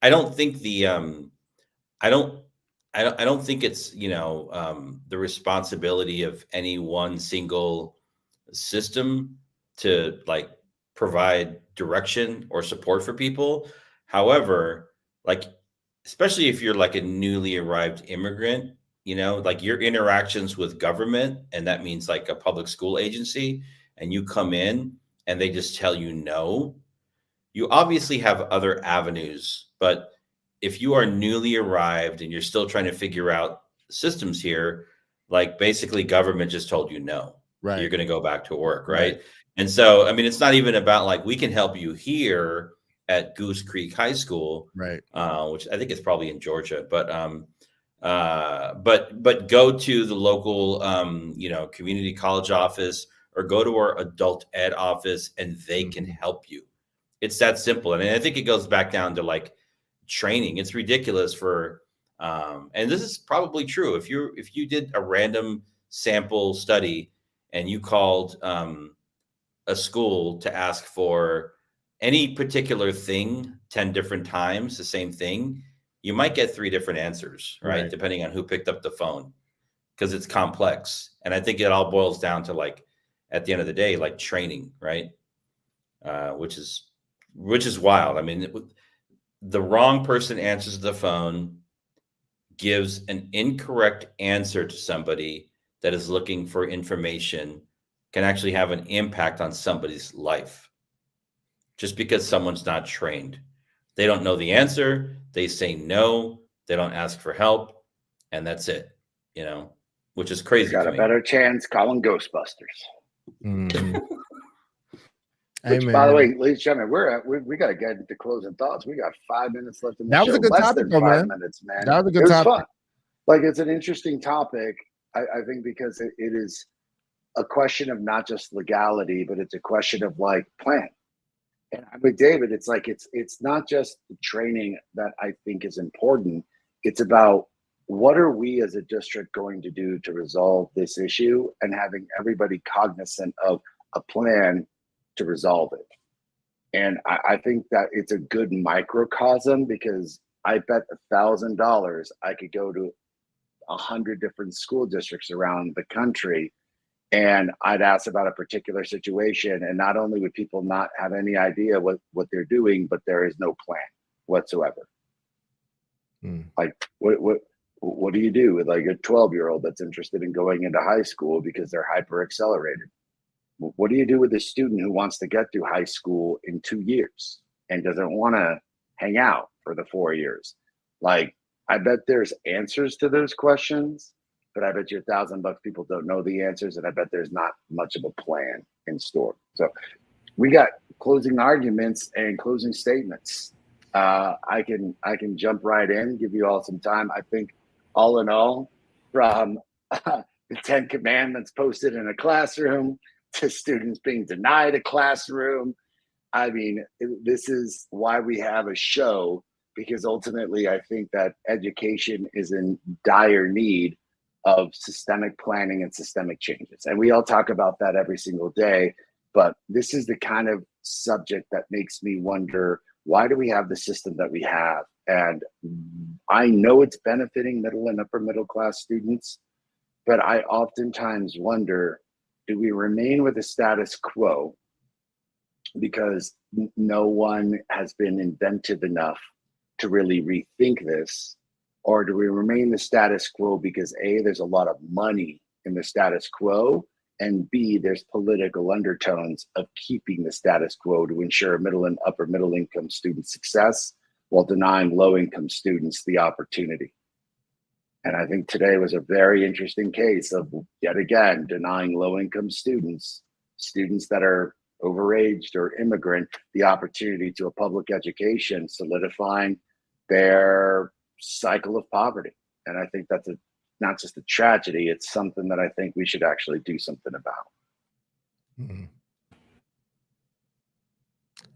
I don't think I don't think it's, the responsibility of any one single system to like provide direction or support for people. However, like, especially if you're like a newly arrived immigrant, like your interactions with government, and that means like a public school agency, and you come in and they just tell you no, you obviously have other avenues. But if you are newly arrived and you're still trying to figure out systems here, like basically government just told you no, right? You're going to go back to work, right? And so, I mean, it's not even about like, we can help you here at Goose Creek High School, right? Which I think is probably in Georgia, but go to the local, community college office, or go to our adult ed office, and they can help you. It's that simple. And I think it goes back down to like training. It's ridiculous for, and this is probably true. If you did a random sample study and you called a school to ask for any particular thing 10 different times, the same thing, you might get 3 different answers, right? Depending on who picked up the phone, because it's complex. And I think it all boils down to, like, at the end of the day, like training, right? Which is wild. I mean, the wrong person answers the phone, gives an incorrect answer to somebody that is looking for information, can actually have an impact on somebody's life. Just because someone's not trained. They don't know the answer, they say no, they don't ask for help, and that's it, you know, which is crazy. Got a better chance calling Ghostbusters. Mm-hmm. Which, by the way, ladies and gentlemen, we got to get into closing thoughts. We got 5 minutes left in the show. That was a good topic, though, man. Minutes, man. That was a good topic. Fun. Like, it's an interesting topic, I think, because it is a question of not just legality, but it's a question of, like, plan. And with David, it's like it's not just the training that I think is important. It's about what are we as a district going to do to resolve this issue, and having everybody cognizant of a plan to resolve it. And I think that it's a good microcosm, because I bet $1,000 I could go to 100 different school districts around the country, and I'd ask about a particular situation, and not only would people not have any idea what they're doing, but there is no plan whatsoever. Like, what do you do with, like, a 12-year-old that's interested in going into high school because they're hyper accelerated? What do you do with a student who wants to get through high school in 2 years and doesn't want to hang out for the 4 years? Like, I bet there's answers to those questions, but I bet you $1,000 people don't know the answers, and I bet there's not much of a plan in store. So we got closing arguments and closing statements. I can jump right in, give you all some time. I think all in all, from the 10 commandments posted in a classroom to students being denied a classroom, I mean, this is why we have a show, because ultimately I think that education is in dire need of systemic planning and systemic changes. And we all talk about that every single day, but this is the kind of subject that makes me wonder, why do we have the system that we have? And I know it's benefiting middle and upper middle class students, but I oftentimes wonder, do we remain with the status quo because no one has been inventive enough to really rethink this? Or do we remain the status quo because A, there's a lot of money in the status quo, and B, there's political undertones of keeping the status quo to ensure middle and upper middle income student success while denying low income students the opportunity? And I think today was a very interesting case of, yet again, denying low income students that are overaged or immigrant, the opportunity to a public education, solidifying their cycle of poverty. And I think that's not just a tragedy, it's something that I think we should actually do something about.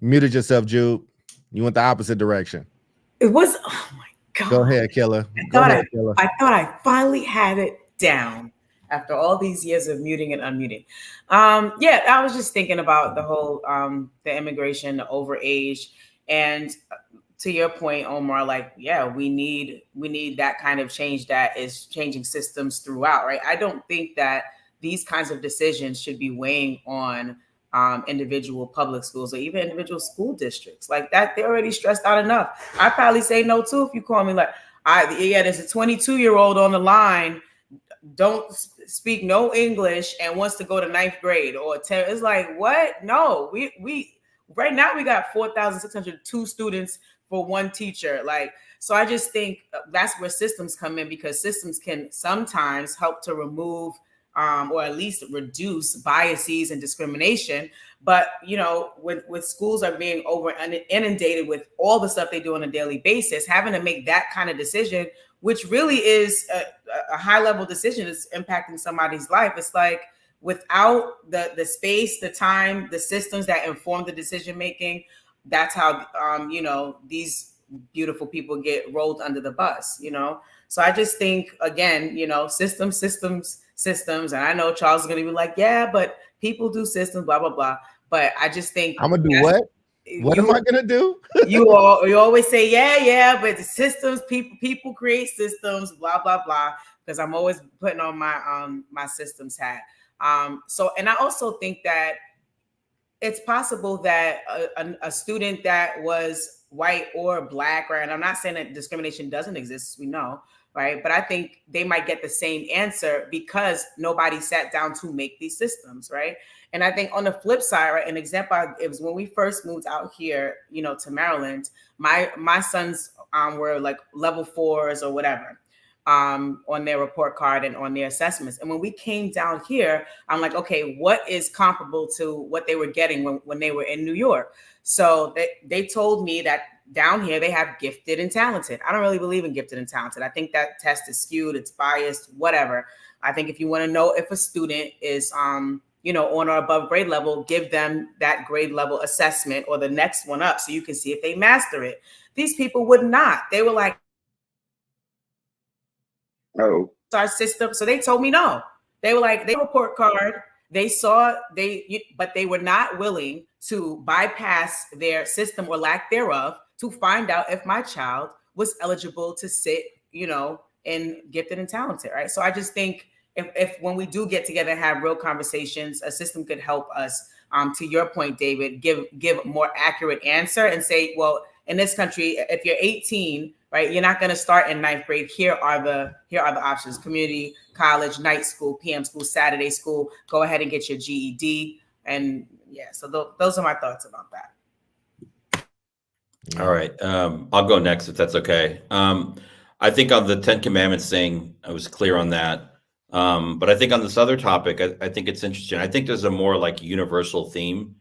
Muted yourself, Jude. You went the opposite direction. It was, oh my God. Go ahead, Killer. I thought I finally had it down after all these years of muting and unmuting. Yeah, I was just thinking about the whole, the immigration, the overage, and to your point, Omar, like, yeah, we need that kind of change that is changing systems throughout, right? I don't think that these kinds of decisions should be weighing on individual public schools or even individual school districts like that. They're already stressed out enough. I'd probably say no too if you call me like, there's a 22-year-old on the line, don't speak no English and wants to go to 9th grade or 10. It's like, what? No, we right now we got 4,602 students for one teacher. Like, so I just think that's where systems come in, because systems can sometimes help to remove or at least reduce biases and discrimination. But, you know, with schools are being inundated with all the stuff they do on a daily basis, having to make that kind of decision, which really is a high level decision, is impacting somebody's life. It's like, without the space, the time, the systems that inform the decision making, that's how, these beautiful people get rolled under the bus, you know? So I just think, again, you know, systems. And I know Charles is going to be like, yeah, but people do systems, blah, blah, blah. But I just think I'm going to do what? What am I going to do? you always say, yeah, but the systems, people create systems, blah, blah, blah. Because I'm always putting on my my systems hat. So, and I also think that it's possible that a student that was white or black, right? And I'm not saying that discrimination doesn't exist, we know, right? But I think they might get the same answer because nobody sat down to make these systems, right? And I think on the flip side, right, an example, it was when we first moved out here, you know, to Maryland, my sons were like level 4s or whatever. On their report card and on their assessments. And when we came down here, I'm like, okay, what is comparable to what they were getting when they were in New York? So they told me that down here they have gifted and talented. I don't really believe in gifted and talented. I think that test is skewed, it's biased, whatever. I think if you want to know if a student is you know, on or above grade level, give them that grade level assessment or the next one up so you can see if they master it. These people would not. They were like, Oh, our system. So they told me no. They were like, they report card. They saw but they were not willing to bypass their system or lack thereof to find out if my child was eligible to sit, you know, in gifted and talented, right? So I just think if when we do get together and have real conversations, a system could help us. To your point, David, give a more accurate answer and say, well, in this country, if you're 18, right, you're not going to start in 9th grade. Here are the options: community, college, night school, PM school, Saturday school. Go ahead and get your GED. And yeah, so those are my thoughts about that. All right. I'll go next if that's okay. I think on the 10 Commandments thing, I was clear on that. But I think on this other topic, I think it's interesting. I think there's a more like universal theme.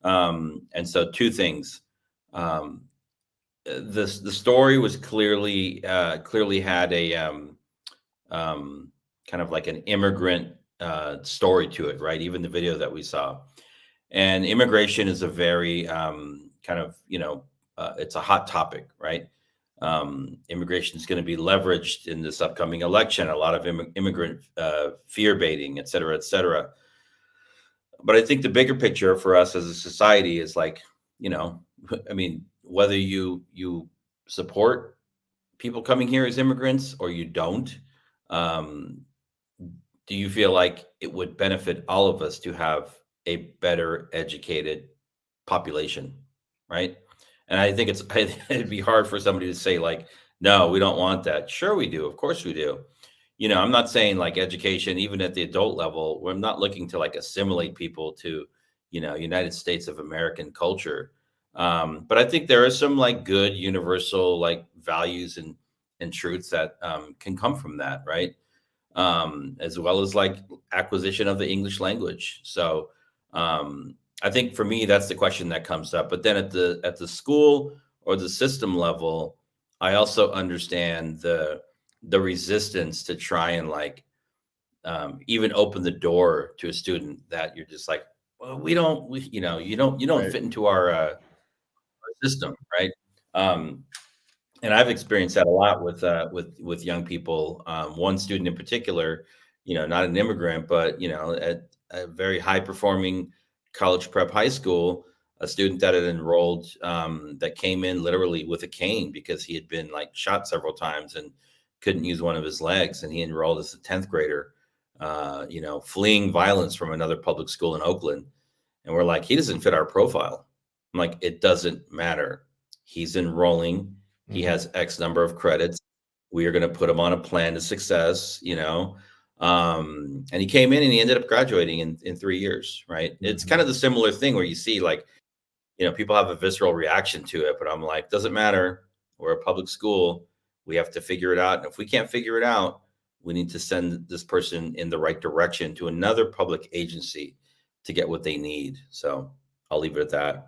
And so two things. The story was clearly had a kind of like an immigrant story to it, right? Even the video that we saw, and immigration is a very kind of, you know, it's a hot topic, right? Immigration is going to be leveraged in this upcoming election. A lot of immigrant fear baiting, et cetera, et cetera. But I think the bigger picture for us as a society is like, you know, I mean, whether you support people coming here as immigrants or you don't, do you feel like it would benefit all of us to have a better educated population, right? And I think it'd be hard for somebody to say like, no, we don't want that. Sure, we do. Of course we do. You know, I'm not saying like education, even at the adult level, we're not looking to like assimilate people to, you know, United States of American culture. But I think there are some like good universal like values and truths that can come from that, right? As well as like acquisition of the English language. So I think for me, that's the question that comes up. But then at the school or the system level, I also understand the resistance to try and like even open the door to a student that you're just like, well, you don't right. fit into our system, right? And I've experienced that a lot with young people. One student in particular, you know, not an immigrant, but you know, at a very high performing college prep high school, a student that had enrolled that came in literally with a cane because he had been like shot several times and couldn't use one of his legs, and he enrolled as a 10th grader, you know, fleeing violence from another public school in Oakland. And we're like, he doesn't fit our profile. I'm like, it doesn't matter. He's enrolling. He has X number of credits. We are going to put him on a plan to success, you know. And he came in and he ended up graduating in 3 years, right? It's kind of the similar thing where you see like, you know, people have a visceral reaction to it, but I'm like, doesn't matter. We're a public school. We have to figure it out. And if we can't figure it out, we need to send this person in the right direction to another public agency to get what they need. So I'll leave it at that.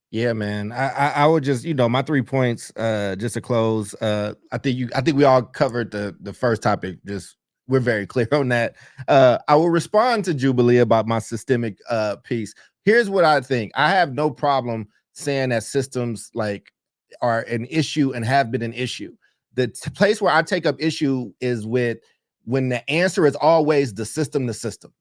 Yeah, man. I would just, you know, my 3 points, just to close. I think we all covered the first topic. Just we're very clear on that. I will respond to Jubilee about my systemic piece. Here's what I think. I have no problem saying that systems like are an issue and have been an issue. The place where I take up issue is with when the answer is always the system,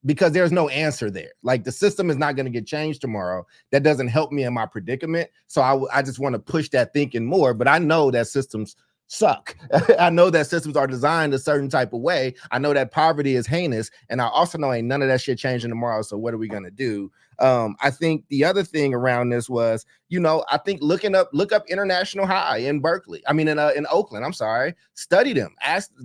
because there's no answer there. Like the system is not going to get changed tomorrow. That doesn't help me in my predicament. So I just want to push that thinking more, but I know that systems suck. I know that systems are designed a certain type of way. I know that poverty is heinous. And I also know ain't none of that shit changing tomorrow. So what are we going to do? I think the other thing around this was, I think look up International High in Berkeley. I mean, in Oakland, I'm sorry, study them,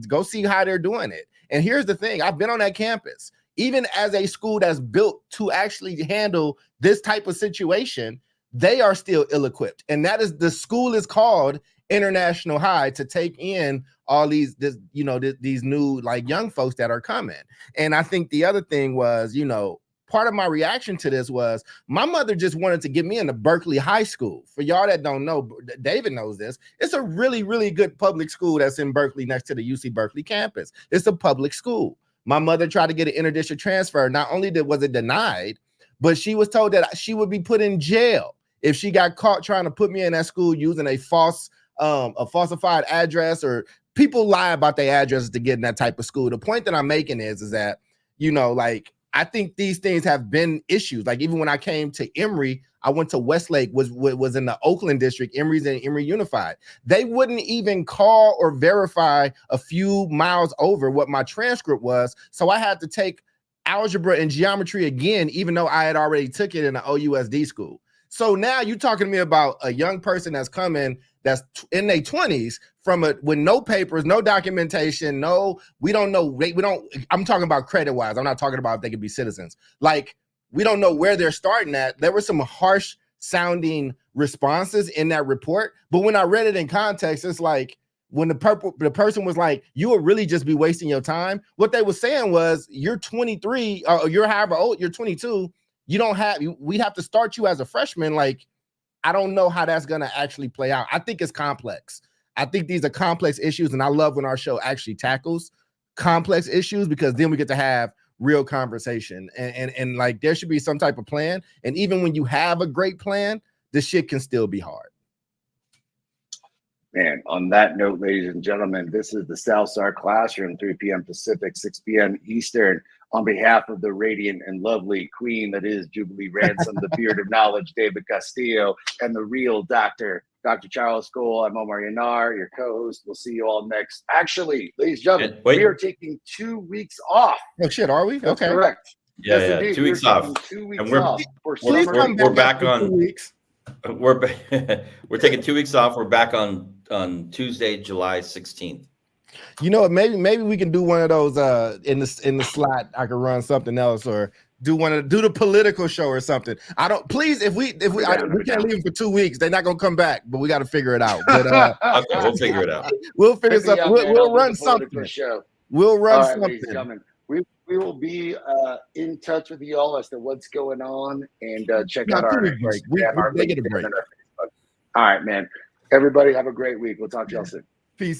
go see how they're doing it. And here's the thing, I've been on that campus, even as a school that's built to actually handle this type of situation, they are still ill-equipped. And that is, the school is called International High to take in all these new like young folks that are coming. And I think the other thing was, part of my reaction to this was my mother just wanted to get me into Berkeley High School. For y'all that don't know, David knows this. It's a really, really good public school that's in Berkeley next to the UC Berkeley campus. It's a public school. My mother tried to get an interdistrict transfer. Not only was it denied, but she was told that she would be put in jail if she got caught trying to put me in that school using a falsified address, or people lie about their addresses to get in that type of school. The point that I'm making is that, I think these things have been issues. Like even when I came to Emory, I went to Westlake, was in the Oakland district, Emory's in Emory Unified. They wouldn't even call or verify a few miles over what my transcript was. So I had to take algebra and geometry again, even though I had already took it in an OUSD school. So now you're talking to me about a young person that's coming, that's in their 20s with no papers, no documentation, we don't know. I'm talking about credit wise. I'm not talking about if they could be citizens. Like, we don't know where they're starting at. There were some harsh sounding responses in that report, but when I read it in context, it's like when the person was like, you will really just be wasting your time. What they were saying was, you're 23 or you're however old, you're 22. We'd have to start you as a freshman. Like, I don't know how that's going to actually play out. I think it's complex. I think these are complex issues, and I love when our show actually tackles complex issues, because then we get to have real conversation. And like, there should be some type of plan. And even when you have a great plan, this shit can still be hard. Man, on that note, ladies and gentlemen, this is the South Star Classroom, 3 p.m. Pacific, 6 p.m. Eastern. On behalf of the radiant and lovely queen that is Jubilee Ransom, the beard of knowledge, David Castillo, and the real Dr. Charles Cole, I'm Omar Yanar, your co-host. We'll see you all next. Actually, ladies and gentlemen, we are taking 2 weeks off. Oh shit, are we? That's okay, correct. Yeah, yes, yeah. 2 weeks off. 2 weeks and we're off. We're back on 2 weeks. We're taking 2 weeks off. We're back on Tuesday, July 16th. You know what? Maybe we can do one of those in the slot. I can run something else, or do the political show or something. If we can't leave them for 2 weeks, they're not gonna come back. But we got to figure it out. But okay, we'll figure it out. We'll figure something. We'll run something. Show. We'll run all right, something. We will be in touch with you all as to what's going on, and check out our break. They get a break. All right, man. Everybody have a great week. We'll talk to y'all soon. Peace.